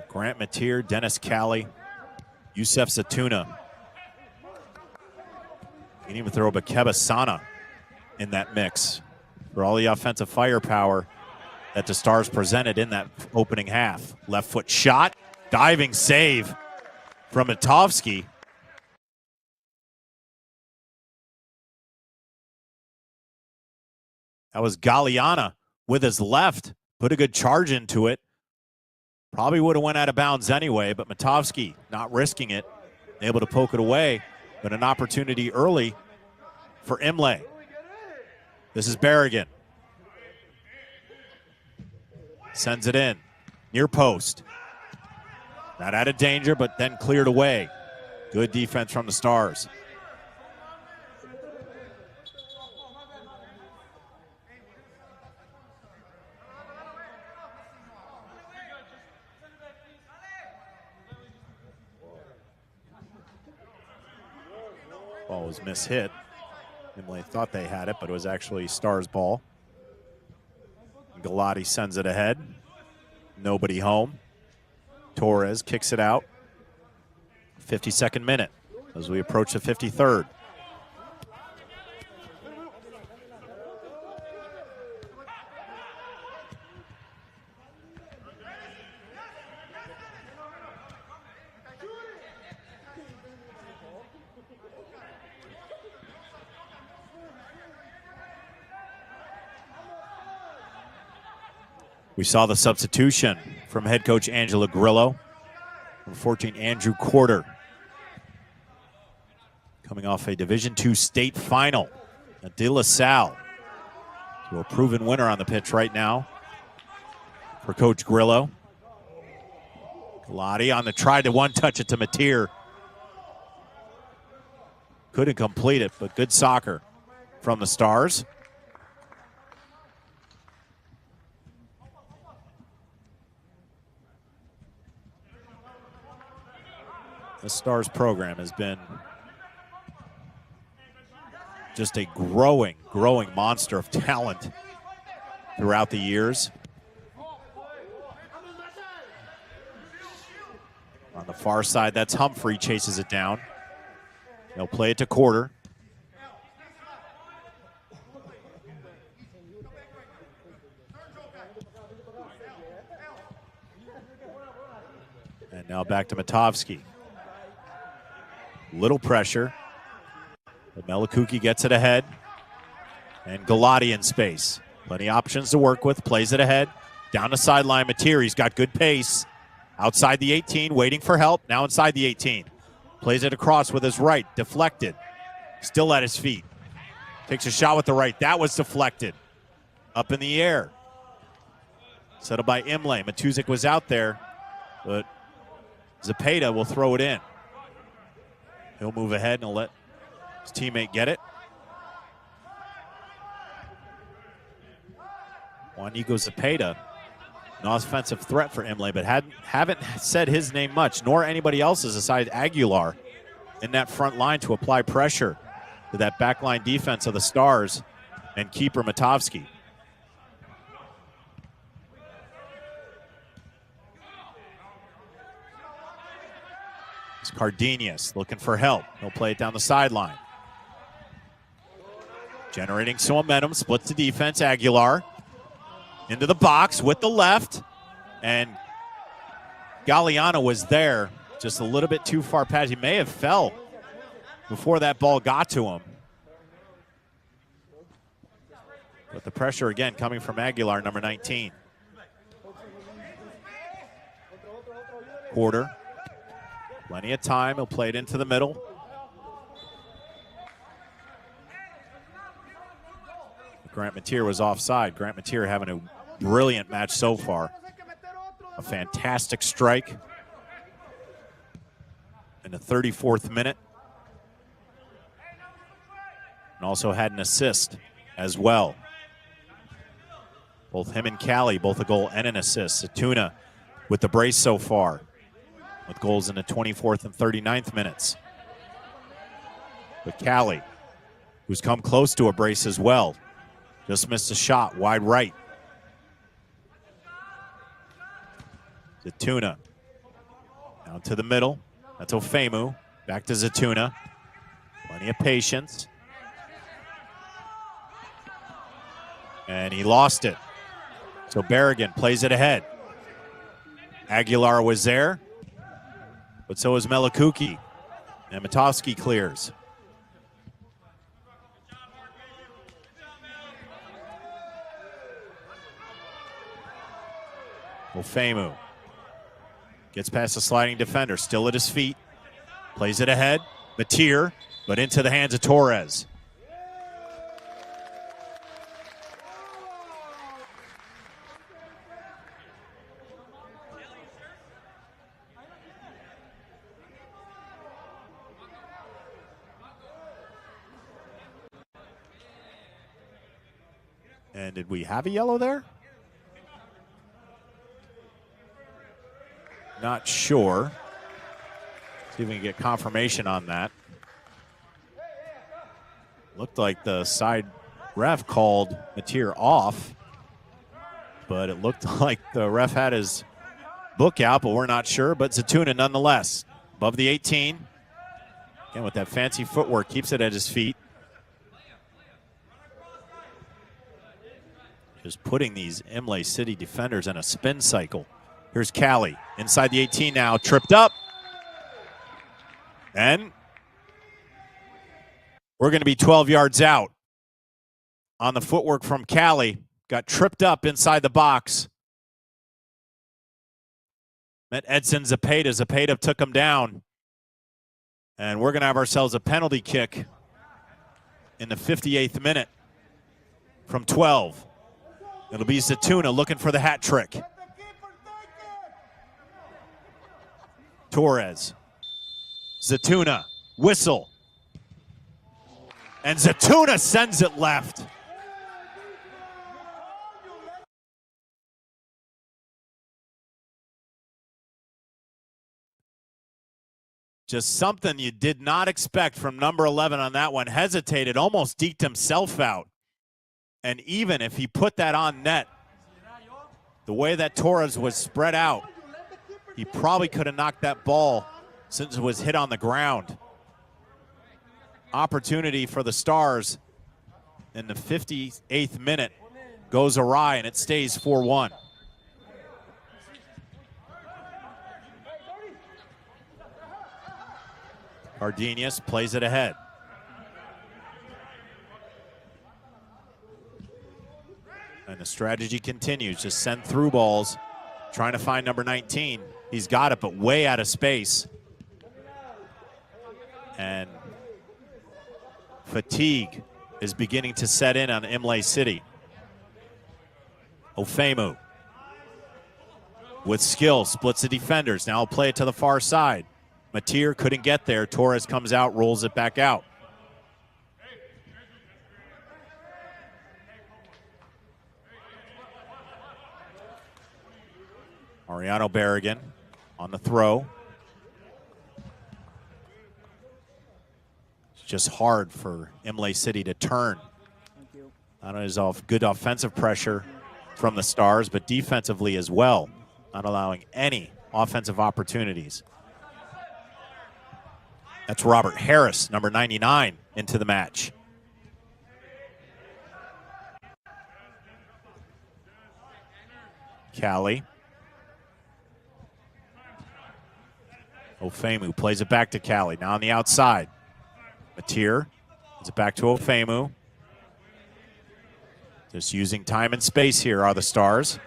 B: Grant Mateer, Dennis Callie, Yusef Zatuna. You can even throw Bakeba Sana in that mix for all the offensive firepower that the Stars presented in that opening half. Left foot shot, diving save from Matovsky. That was Galliana with his left, put a good charge into it. Probably would have went out of bounds anyway, but Matovsky not risking it, able to poke it away. But an opportunity early for Imlay. This is Berrigan. Sends it in. Near post. Not out of danger, but then cleared away. Good defense from the Stars. Ball was mishit. And Imlay thought they had it, but it was actually Stars' ball. Galati sends it ahead. Nobody home. Torres kicks it out. 52nd minute as we approach the 53rd. We saw the substitution from head coach Angela Grillo. From 14, Andrew Quarter. Coming off a Division II state final at De La Salle. So a proven winner on the pitch right now for Coach Grillo. Galati on the try to one-touch it to Mateer. Couldn't complete it, but good soccer from the Stars. The Stars program has been just a growing monster of talent throughout the years. On the far side, that's Humphrey, chases it down. They'll play it to Quarter. And now back to Matovsky. Little pressure. But Melakuki gets it ahead. And Galati in space. Plenty options to work with. Plays it ahead. Down the sideline. Mateer, he's got good pace. Outside the 18, waiting for help. Now inside the 18. Plays it across with his right. Deflected. Still at his feet. Takes a shot with the right. That was deflected. Up in the air. Set up by Imlay. Matuzik was out there. But Zepeda will throw it in. He'll move ahead and let his teammate get it. Juanico Zepeda, an offensive threat for Imlay, but haven't said his name much, nor anybody else's aside Aguilar in that front line to apply pressure to that backline defense of the Stars and keeper Matovsky. Cardenas looking for help. He'll play it down the sideline. Generating some momentum, splits the defense. Aguilar into the box with the left. And Galliano was there, just a little bit too far past. He may have fell before that ball got to him. But the pressure again coming from Aguilar, number 19. Quarter. Plenty of time. He'll play it into the middle. Grant Mateer was offside. Grant Mateer having a brilliant match so far. A fantastic strike in the 34th minute. And also had an assist as well. Both him and Callie, both a goal and an assist. Satuna with the brace so far, with goals in the 24th and 39th minutes. But Callie, who's come close to a brace as well, just missed a shot wide right. Zatuna down to the middle. That's Ofemu. Back to Zatuna. Plenty of patience. And he lost it. So Berrigan plays it ahead. Aguilar was there, but so is Melakuki. And Matovsky clears. Ofemu gets past the sliding defender, still at his feet. Plays it ahead. Mateer, but into the hands of Torres. And did we have a yellow there? Not sure. See if we can get confirmation on that. Looked like the side ref called Mateer off, but it looked like the ref had his book out, but we're not sure. But Zatuna nonetheless, above the 18. Again, with that fancy footwork, keeps it at his feet. Just putting these Imlay City defenders in a spin cycle. Here's Callie inside the 18 now, tripped up. And we're going to be 12 yards out on the footwork from Callie. Got tripped up inside the box. Met Edson Zepeda. Zepeda took him down. And we're going to have ourselves a penalty kick in the 58th minute from 12. It'll be Zatuna looking for the hat trick. Torres. Zatuna. Whistle. And Zatuna sends it left. Just something you did not expect from number 11 on that one. Hesitated, almost deked himself out. And even if he put that on net, the way that Torres was spread out, he probably could have knocked that ball since it was hit on the ground. Opportunity for the Stars in the 58th minute goes awry, and it stays 4-1. Cardenas plays it ahead. And the strategy continues. Just send through balls, trying to find number 19. He's got it, but way out of space. And fatigue is beginning to set in on Imlay City. Ofemu with skill, splits the defenders. Now he'll play it to the far side. Mateer couldn't get there. Torres comes out, rolls it back out. Mariano Berrigan on the throw. It's just hard for Imlay City to turn. Not only is off good offensive pressure from the Stars, but defensively as well, not allowing any offensive opportunities. That's Robert Harris, number 99, into the match. Callie. Ofemu plays it back to Callie. Now on the outside. Mateer gives it back to Ofemu. Just using time and space here are the Stars.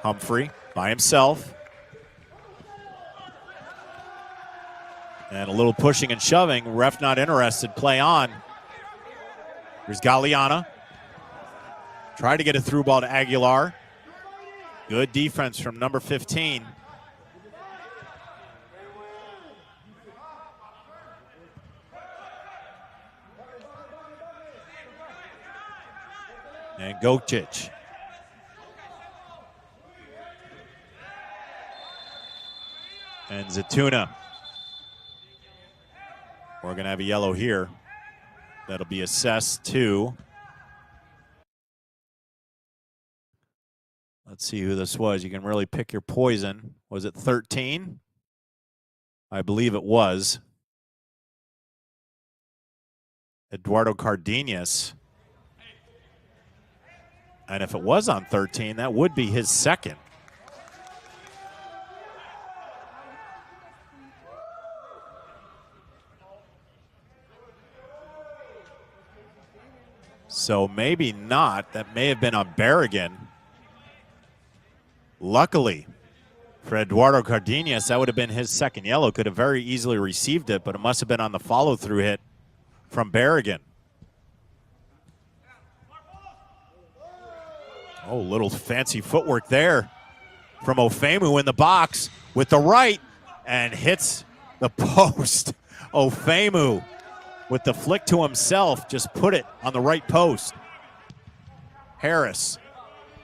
B: Humphrey by himself. And a little pushing and shoving. Ref not interested. Play on. Here's Galeana. Try to get a through ball to Aguilar. Good defense from number 15. And Gocic. And Zatuna. We're going to have a yellow here. That'll be assessed to. Let's see who this was. You can really pick your poison. Was it 13? I believe it was. Eduardo Cardenas. And if it was on 13, that would be his second. So maybe not. That may have been on Berrigan. Luckily for Eduardo Cardenas, that would have been his second yellow. Could have very easily received it, but it must have been on the follow-through hit from Berrigan. Oh, little fancy footwork there from Ofemu in the box with the right and hits the post. Ofemu with the flick to himself, just put it on the right post. Harris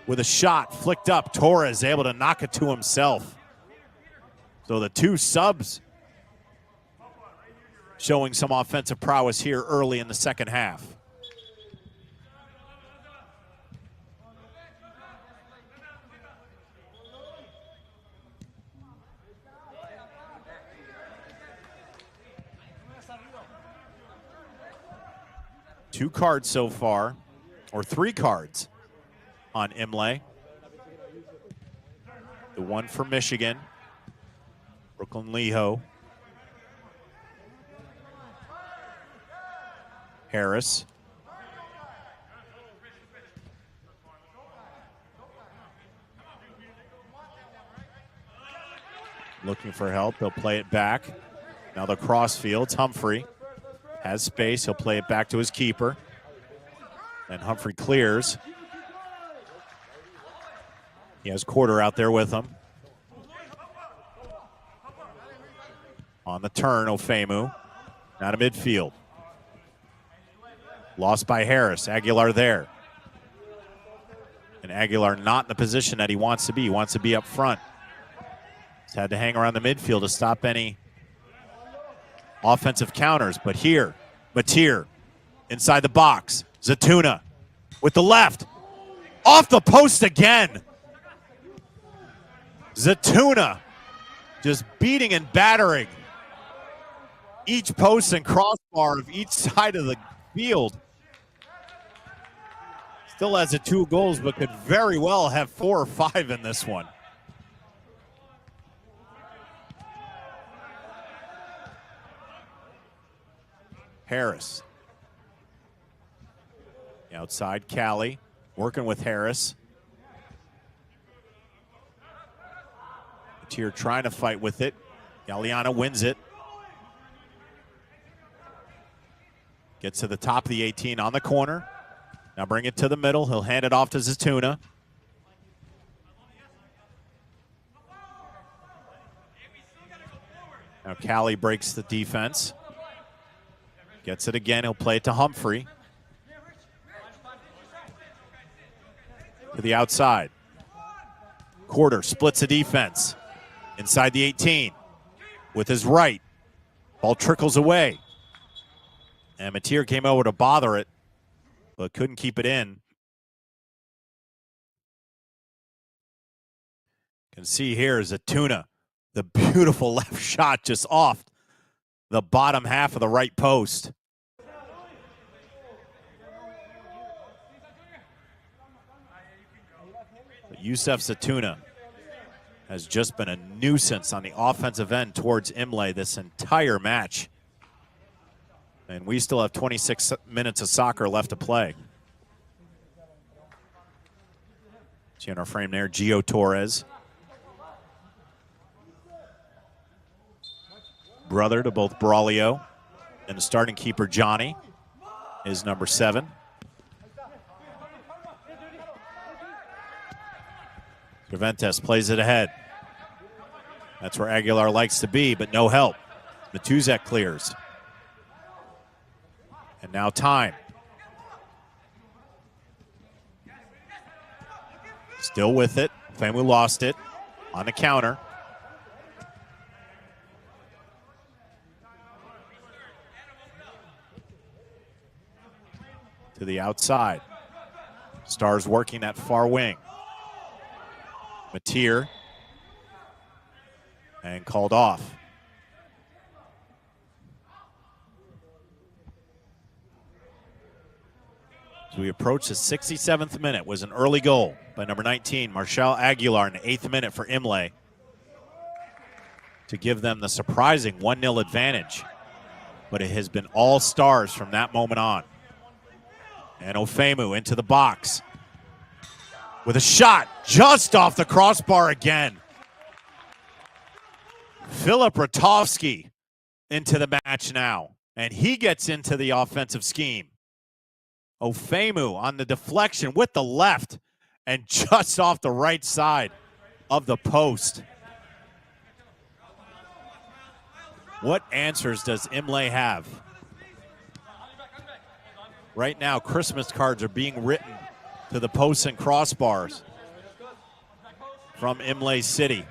B: with a shot flicked up. Torres able to knock it to himself. So the two subs showing some offensive prowess here early in the second half. Two cards so far, or three cards on Imlay. The one for Michigan, Brooklyn Leho. Harris. Looking for help, they'll play it back. Now the cross fields, Humphrey has space, he'll play it back to his keeper. And Humphrey clears. He has Quarter out there with him. On the turn, Ofemu. Out of midfield. Lost by Harris. Aguilar there. And Aguilar not in the position that he wants to be. He wants to be up front. He's had to hang around the midfield to stop any offensive counters. But here, Mateer inside the box. Zatuna with the left. Off the post again. Zatuna just beating and battering each post and crossbar of each side of the field. Still has 2 goals, but could very well have 4 or 5 in this one. Harris. Outside, Callie working with Harris. Mateer trying to fight with it. Galeana wins it. Gets to the top of the 18 on the corner. Now bring it to the middle. He'll hand it off to Zatuna. Now Callie breaks the defense. Gets it again. He'll play it to Humphrey. To the outside. Quarter splits the defense. Inside the 18. With his right. Ball trickles away. And Mateer came over to bother it, but couldn't keep it in. You can see here is Zatuna. The beautiful left shot just off the bottom half of the right post. But Yusef Zatuna has just been a nuisance on the offensive end towards Imlay this entire match. And we still have 26 minutes of soccer left to play. See on our frame there, Gio Torres. Brother to both Braulio and the starting keeper, Johnny, is number 7. Cervantes plays it ahead. That's where Aguilar likes to be, but no help. Matuzek clears. And now time. Still with it. Famu lost it on the counter. To the outside. Stars working that far wing. Mateer. And called off. As we approach the 67th minute, was an early goal by number 19, Marshall Aguilar, in the 8th minute for Imlay to give them the surprising 1-0 advantage. But it has been all stars from that moment on. And Ofemu into the box with a shot just off the crossbar again. Filip Ratovsky into the match now, and he gets into the offensive scheme. Ofemu on the deflection with the left and just off the right side of the post. What answers does Imlay have? Right now, Christmas cards are being written to the posts and crossbars from Imlay City.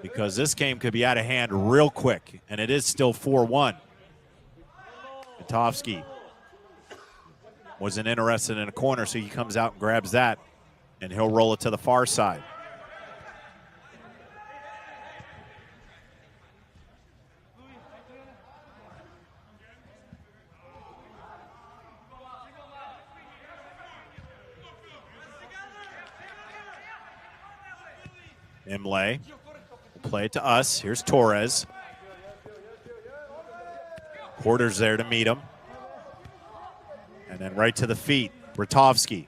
B: because this game could be out of hand real quick, and it is still 4-1. Matovsky wasn't interested in a corner, so he comes out and grabs that, and he'll roll it to the far side. Imlay will play it to us. Here's Torres. Porter's there to meet him. And then right to the feet, Ratovsky.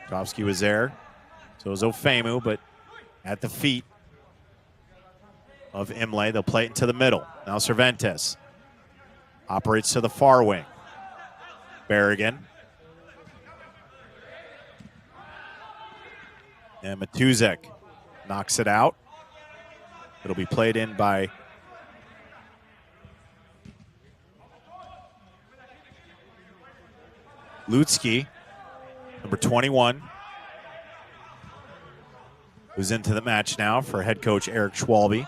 B: Ratovsky was there. So was Ofemu, but at the feet of Imlay. They'll play it into the middle. Now Cervantes operates to the far wing. Berrigan. And Matuzek knocks it out. It'll be played in by Lutzke, number 21, who's into the match now for head coach Eric Schwalbe.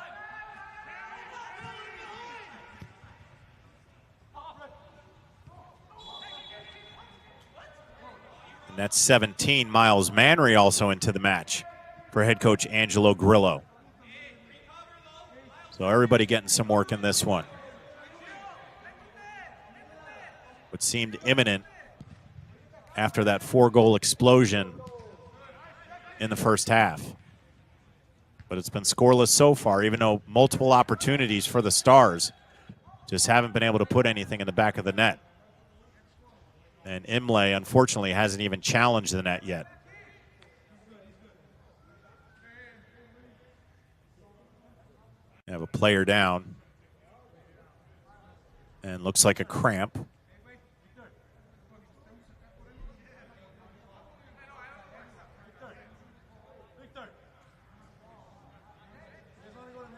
B: And that's 17. Miles Manry also into the match for head coach Angelo Grillo. So everybody getting some work in this one. What seemed imminent after that 4-goal explosion in the first half. But it's been scoreless so far, even though multiple opportunities for the Stars just haven't been able to put anything in the back of the net. And Imlay, unfortunately, hasn't even challenged the net yet. We have a player down. And looks like a cramp.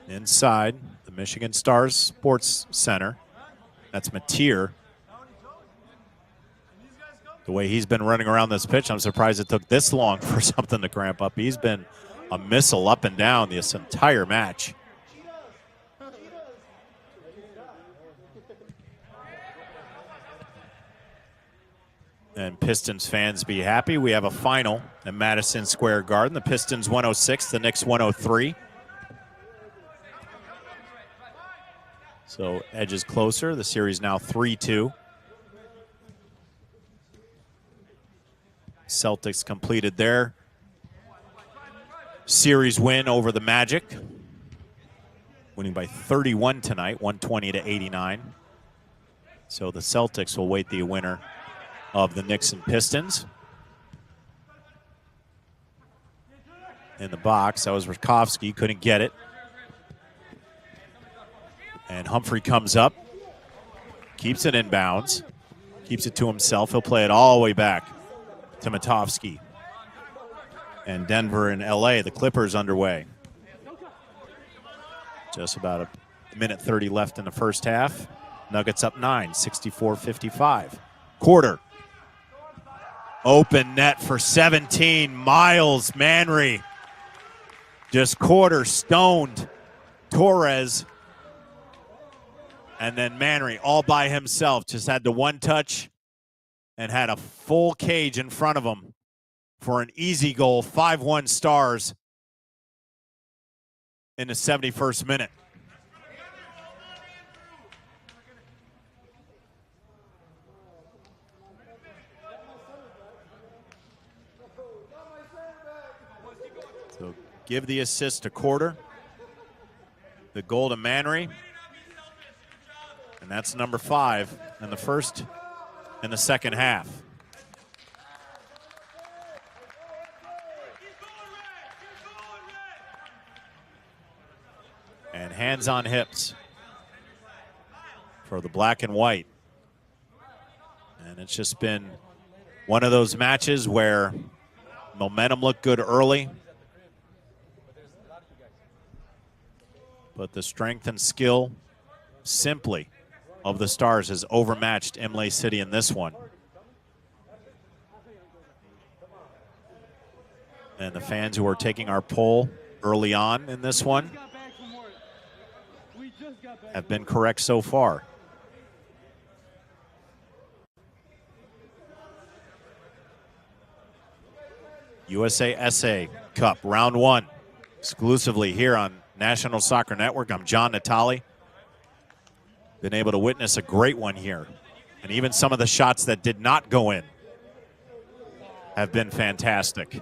B: Inside the Michigan Stars Sports Center. That's Mateer. The way he's been running around this pitch, I'm surprised it took this long for something to cramp up. He's been a missile up and down this entire match. And Pistons fans be happy. We have a final at Madison Square Garden. The Pistons 106, the Knicks 103. So edges closer. The series now 3-2. Celtics completed their series win over the Magic, winning by 31 tonight, 120-89. So the Celtics will wait the winner of the Knicks and Pistons. In the box, that was Rakovsky, couldn't get it. And Humphrey comes up, keeps it inbounds, keeps it to himself. He'll play it all the way back to Matovsky. And Denver and LA, the Clippers underway. Just about a minute 30 left in the first half. Nuggets up 9, 64-55. Quarter. Open net for 17. Miles Manry. Just quarter stoned Torres. And then Manry all by himself. Just had the one touch and had a full cage in front of him for an easy goal. 5-1 Stars in the 71st minute. So give the assist to Quarter. The goal to Manry. And that's number 5 in the first and the second half. And hands on hips for the black and white. And it's just been one of those matches where momentum looked good early, but the strength and skill simply of the Stars has overmatched Imlay City in this one. And the fans who are taking our poll early on in this one have been correct so far. USASA Cup, round one, exclusively here on National Soccer Network. I'm John Natali. Been able to witness a great one here. And even some of the shots that did not go in have been fantastic.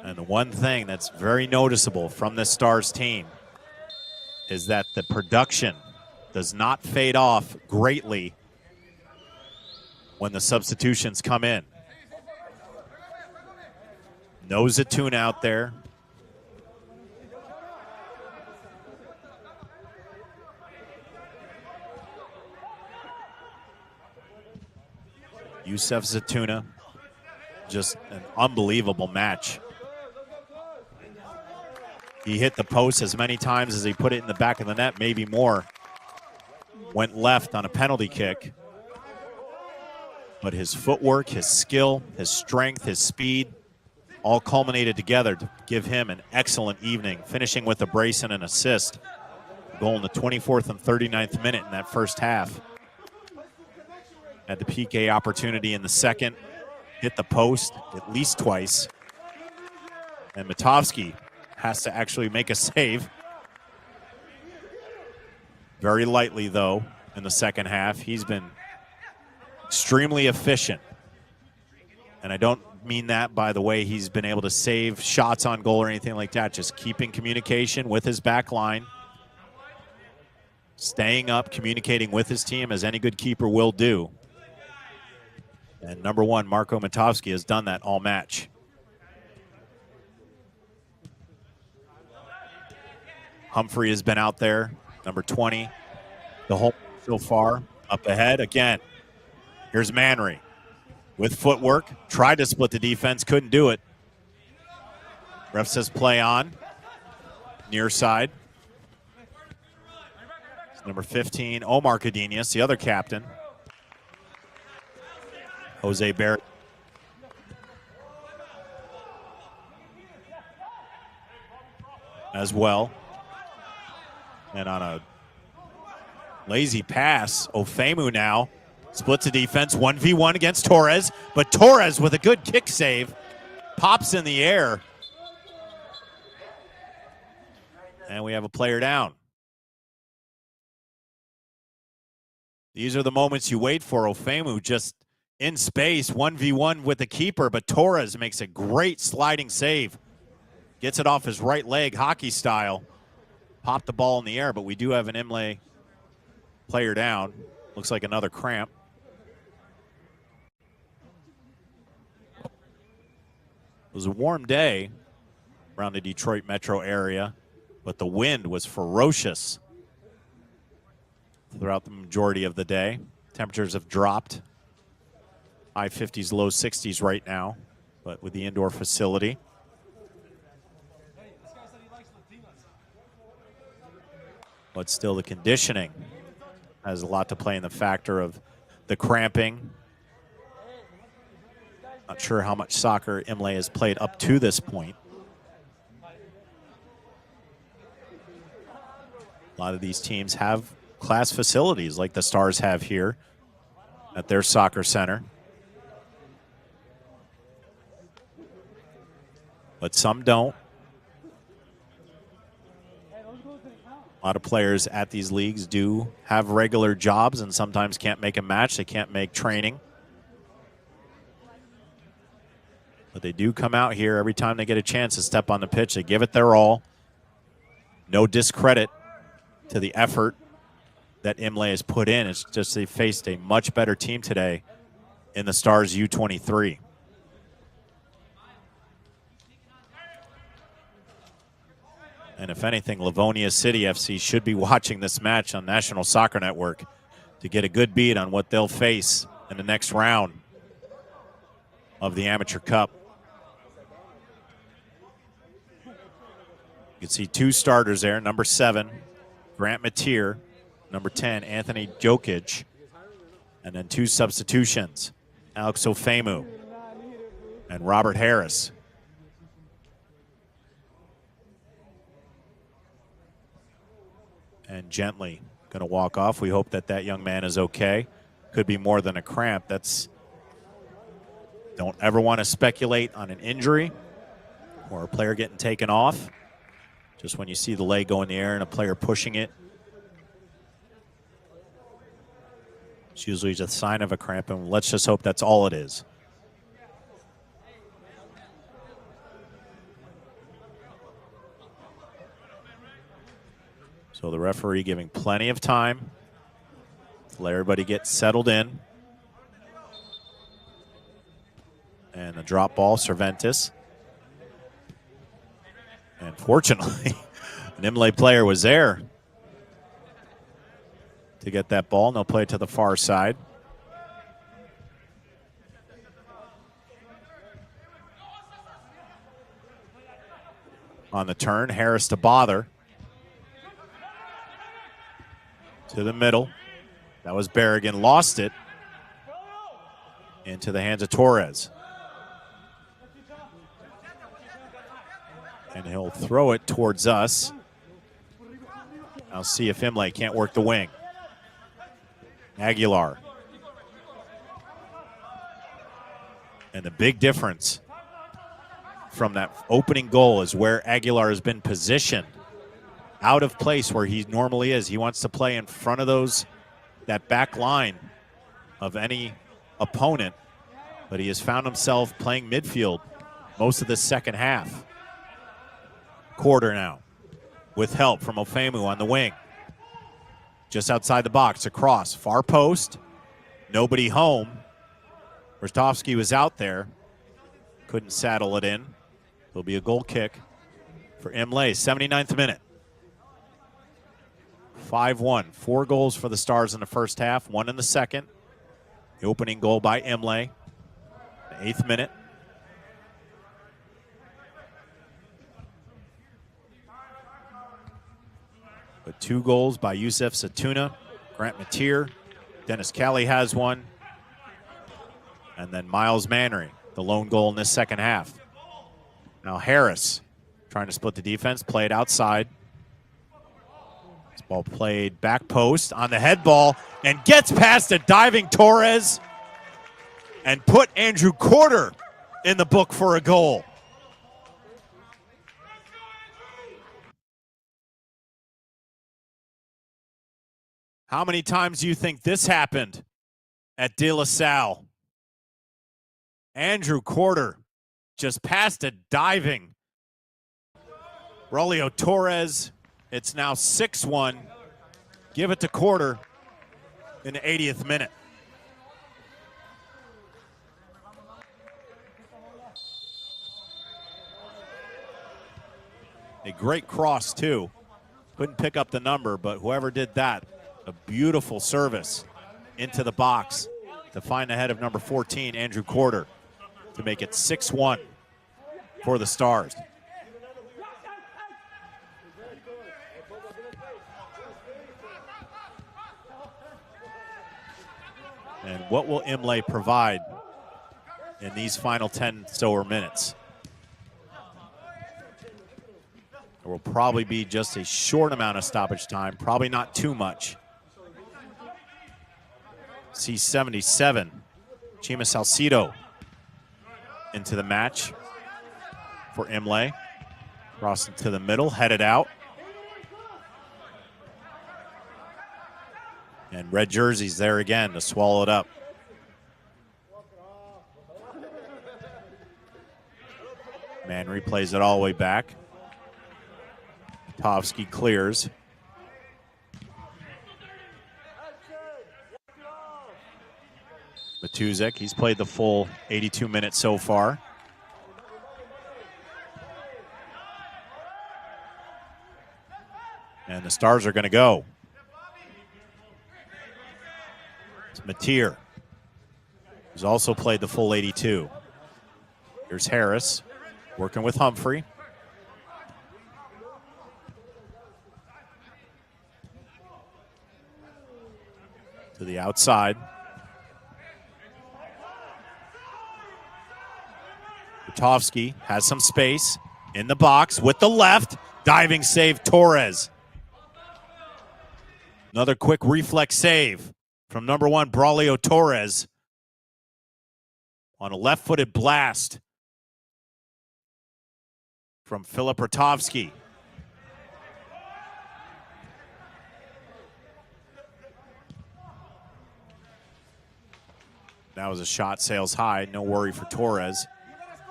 B: And the one thing that's very noticeable from this Stars team is that the production does not fade off greatly when the substitutions come in. No Zatun out there. Yusef Zatuna, just an unbelievable match. He hit the post as many times as he put it in the back of the net, maybe more. Went left on a penalty kick. But his footwork, his skill, his strength, his speed, all culminated together to give him an excellent evening, finishing with a brace and an assist. Goal in the 24th and 39th minute in that first half. Had the PK opportunity in the second, hit the post at least twice. And Matovsky has to actually make a save. Very lightly, though, in the second half. He's been extremely efficient. And I don't mean that by the way he's been able to save shots on goal or anything like that. Just keeping communication with his back line. Staying up, communicating with his team as any good keeper will do. And number one, Marko Matovsky, has done that all match. Humphrey has been out there, number 20, the whole so far. Up ahead again. Here's Manry with footwork. Tried to split the defense, couldn't do it. Ref says play on. Near side. It's number 15, Omar Cadenas, the other captain. Jose Barrett. As well. And on a lazy pass, Ofemu now splits the defense, 1v1 against Torres, but Torres with a good kick save, pops in the air. And we have a player down. These are the moments you wait for. Ofemu just in space, 1v1 with the keeper, but Torres makes a great sliding save. Gets it off his right leg, hockey style. Popped the ball in the air, but we do have an Imlay player down. Looks like another cramp. It was a warm day around the Detroit metro area, but the wind was ferocious throughout the majority of the day. Temperatures have dropped. High 50s, low 60s right now, but with the indoor facility. But still, the conditioning has a lot to play in the factor of the cramping. Not sure how much soccer Imlay has played up to this point. A lot of these teams have class facilities like the Stars have here at their soccer center. But some don't. A lot of players at these leagues do have regular jobs and sometimes can't make a match. They can't make training. But they do come out here every time they get a chance to step on the pitch. They give it their all. No discredit to the effort that Imlay has put in. It's just they faced a much better team today in the Stars U23. And if anything, Livonia City FC should be watching this match on National Soccer Network to get a good beat on what they'll face in the next round of the Amateur Cup. You can see two starters there, number 7, Grant Mateer, number 10, Anthony Jokic, and then two substitutions, Alex Ofemu and Robert Harris. And gently going to walk off. We hope that that young man is okay. Could be more than a cramp. Don't ever want to speculate on an injury or a player getting taken off. Just when you see the leg go in the air and a player pushing it, it's usually just a sign of a cramp, and let's just hope that's all it is. So the referee giving plenty of time to let everybody get settled in. And the drop ball, Cervantes. And fortunately, an Imlay player was there to get that ball, and they'll play it to the far side. On the turn, Harris to bother. To the middle. That was Berrigan, lost it. Into the hands of Torres. And he'll throw it towards us. I'll see if Imlay can't work the wing. Aguilar. And the big difference from that opening goal is where Aguilar has been positioned. Out of place where he normally is. He wants to play in front of that back line of any opponent, but he has found himself playing midfield most of the second half. Quarter now with help from Ofemu on the wing. Just outside the box, across, far post, nobody home. Rostovsky was out there, couldn't saddle it in. It'll be a goal kick for Imlay, 79th minute. 5-1, 4 goals for the Stars in the first half, 1 in the second. The opening goal by Imlay, the 8th minute. But 2 goals by Yusef Satuna, Grant Mateer, Dennis Cali has one, and then Miles Manry, the lone goal in this second half. Now Harris trying to split the defense, play it outside. This ball played back post on the head ball and gets past a diving Torres and put Andrew Corder in the book for a goal. How many times do you think this happened at De La Salle? Andrew Corder just past a diving Raulio Torres. It's now 6-1. Give it to Corder in the 80th minute. A great cross, too. Couldn't pick up the number, but whoever did that, a beautiful service into the box to find the head of number 14, Andrew Corder, to make it 6-1 for the Stars. And what will Imlay provide in these final 10 or minutes? There will probably be just a short amount of stoppage time, probably not too much. C77, Chima Salcido into the match for Imlay. Crossing to the middle, headed out. And red jerseys there again to swallow it up. Man replays it all the way back. Tovsky clears. Matuzek, he's played the full 82 minutes so far. And the Stars are going to go. It's Mateer, who's also played the full 82. Here's Harris working with Humphrey. To the outside. Rotofsky has some space in the box with the left. Diving save, Torres. Another quick reflex save from number 1, Braulio Torres. On a left-footed blast from Filip Rotofsky. That was a shot sails high, no worry for Torres,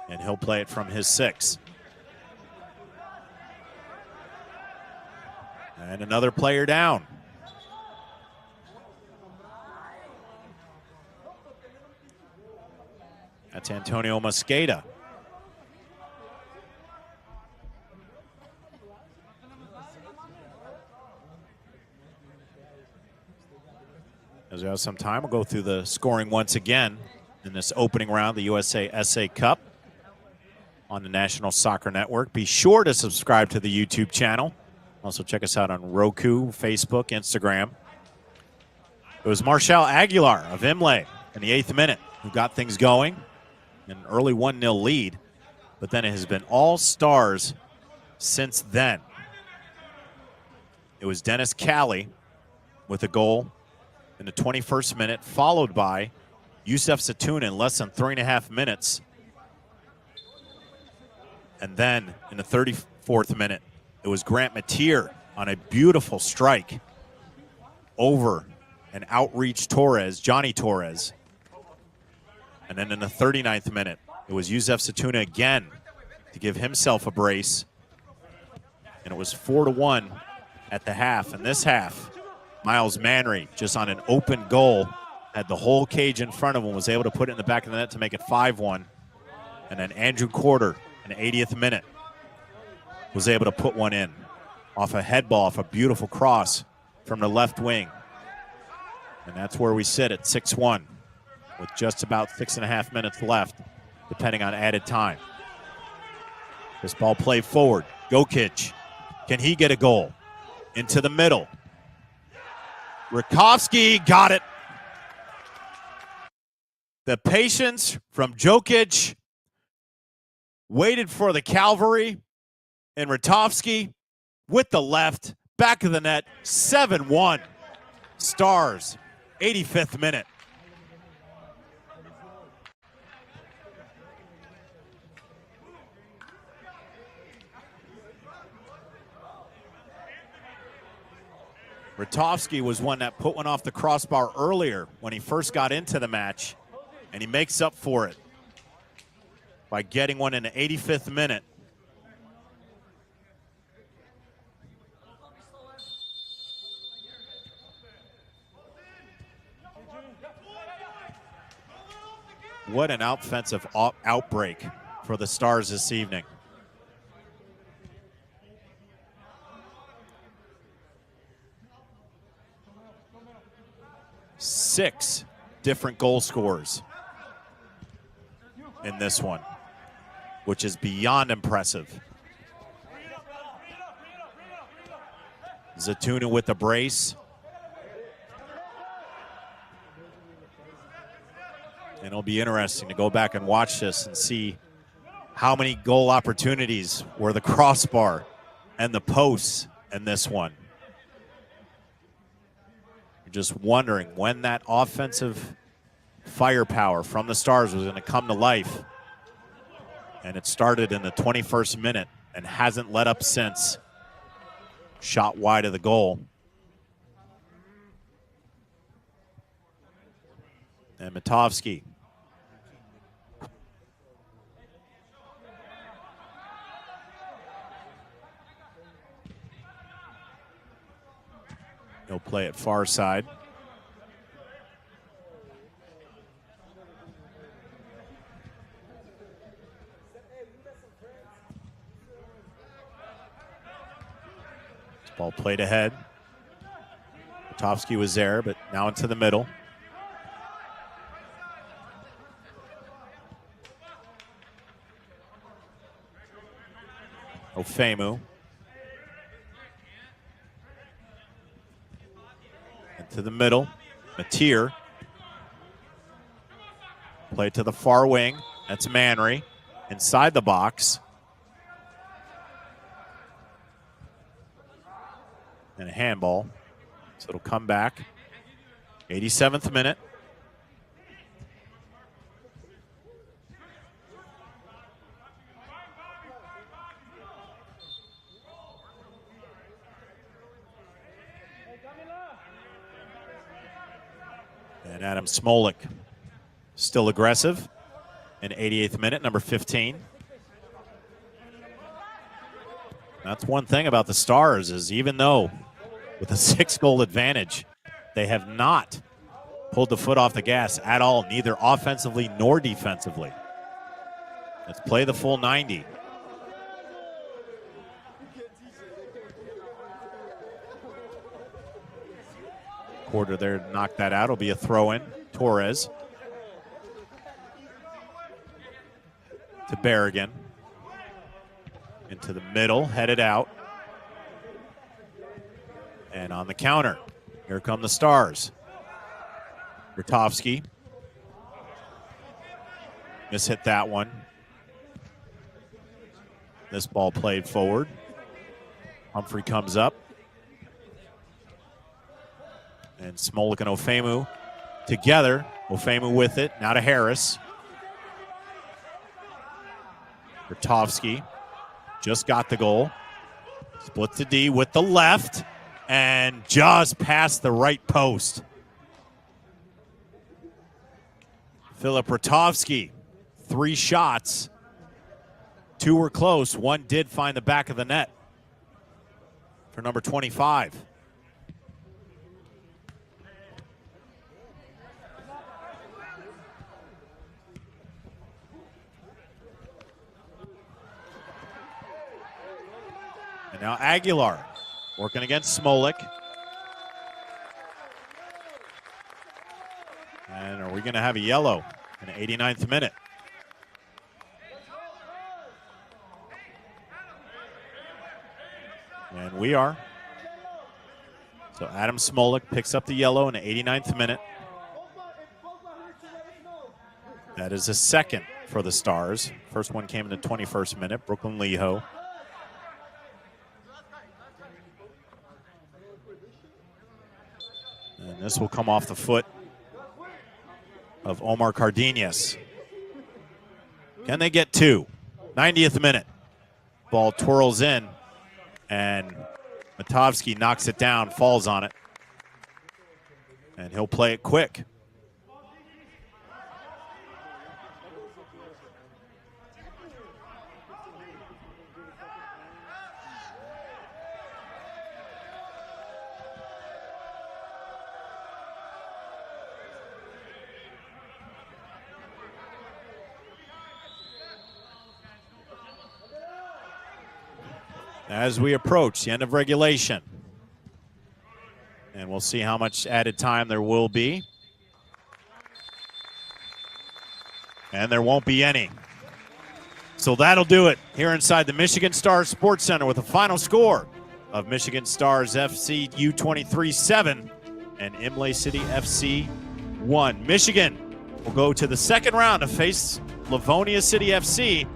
B: and he'll play it from his 6. And another player down. That's Antonio Mosqueda. As we have some time, we'll go through the scoring once again in this opening round, the USASA Cup on the National Soccer Network. Be sure to subscribe to the YouTube channel. Also check us out on Roku, Facebook, Instagram. It was Marshall Aguilar of Imlay in the 8th minute who got things going. An early 1-0 lead, but then it has been all Stars since then. It was Dennis Cali with a goal in the 21st minute, followed by Yusef Satuna in less than 3.5 minutes. And then in the 34th minute, it was Grant Matier on a beautiful strike over an outreach Torres, Johnny Torres. And then in the 39th minute, it was Yusef Satuna again to give himself a brace. And it was 4-1 at the half. And this half, Miles Manry, just on an open goal, had the whole cage in front of him, was able to put it in the back of the net to make it 5-1. And then Andrew Corder in the 80th minute was able to put one in off a head ball, off a beautiful cross from the left wing. And that's where we sit at 6-1 with just about 6.5 minutes left, depending on added time. This ball played forward. Gokic, can he get a goal? Into the middle. Rakowski got it. The patience from Jokic, waited for the cavalry, and Rotofsky with the left, back of the net, 7-1. Stars, 85th minute. Rotofsky was one that put one off the crossbar earlier when he first got into the match, and he makes up for it by getting one in the 85th minute. What an offensive outbreak for the Stars this evening. Six different goal scorers in this one, which is beyond impressive. Zatuna with the brace. And it'll be interesting to go back and watch this and see how many goal opportunities were the crossbar and the posts in this one. You're just wondering when that offensive firepower from the Stars was going to come to life. And it started in the 21st minute and hasn't let up since. Shot wide of the goal. And Matovsky. He'll play it far side. This ball played ahead. Matovsky was there, but now into the middle. Ofemu. Into the middle. Matier. Play to the far wing. That's Manry. inside the box. And a handball. So it'll come back. 87th minute. And Adam Smolik still aggressive in 88th minute, number 15. That's one thing about the Stars is even though with a 6-goal advantage, they have not pulled the foot off the gas at all, neither offensively nor defensively. Let's play the full 90. Quarter there to knock that out. It'll be a throw-in. Torres to Berrigan. Into the middle, headed out. And on the counter, here come the Stars. Rutowski. Mishit that one. This ball played forward. Humphrey comes up. And Smolik and Ofemu together. Ofemu with it. Now to Harris. Rutowski just got the goal. Splits the D with the left. And just past the right post. Filip Rutowski, 3 shots. 2 were close. 1 did find the back of the net for number 25. And now Aguilar working against Smolik. And are we going to have a yellow in the 89th minute? And we are. So Adam Smolik picks up the yellow in the 89th minute. That is a second for the Stars. First one came in the 21st minute. Brooklyn Leho. And this will come off the foot of Omar Cardenas. Can they get 2? 90th minute. Ball twirls in, and Matovsky knocks it down, falls on it. And he'll play it quick. As we approach the end of regulation. And we'll see how much added time there will be. And there won't be any. So that'll do it here inside the Michigan Stars Sports Center with a final score of Michigan Stars FC U23 7 and Imlay City FC 1. Michigan will go to the second round to face Livonia City FC.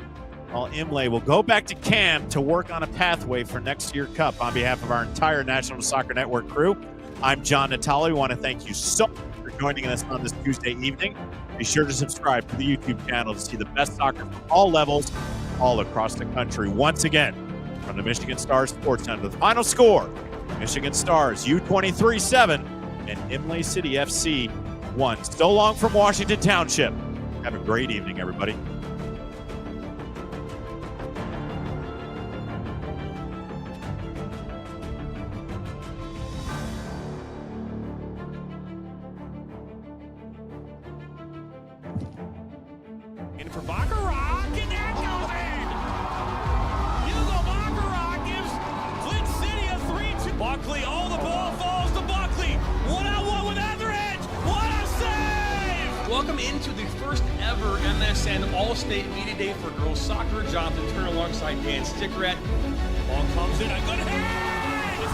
B: While Imlay will go back to camp to work on a pathway for next year's Cup. On behalf of our entire National Soccer Network crew, I'm John Natale. We want to thank you so much for joining us on this Tuesday evening. Be sure to subscribe to the YouTube channel to see the best soccer from all levels, all across the country. Once again, from the Michigan Stars Sports Center, the final score, Michigan Stars U23 7 and Imlay City FC 1. So long from Washington Township. Have a great evening, everybody.
A: In for Baccarat, and that goes in! Hugo Baccarat gives Flint City a 3-2. Buckley, oh, the ball falls to Buckley. 1-on-1 with Etheridge. What a save!
E: Welcome into the first ever MSN All-State Media Day for girls soccer. Jonathan Turner alongside Dan Stickrett.
A: Ball comes in, a good hit!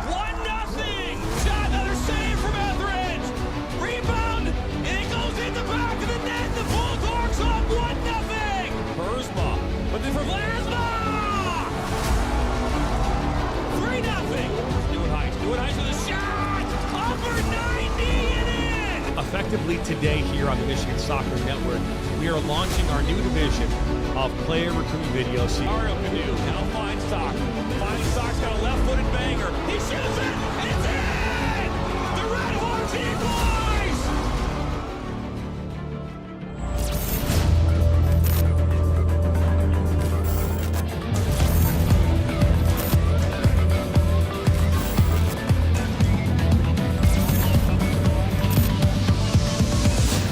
A: 1-0! Shot, another save from Etheridge! Rebound, and it goes in the back of the net. The Bulldogs up 1-0! today here on the Michigan Soccer Network, we are launching our new division of player recruitment videos.
E: Mario Canoe now finds Sock. Finds Sock's got a left-footed banger. He shoots it!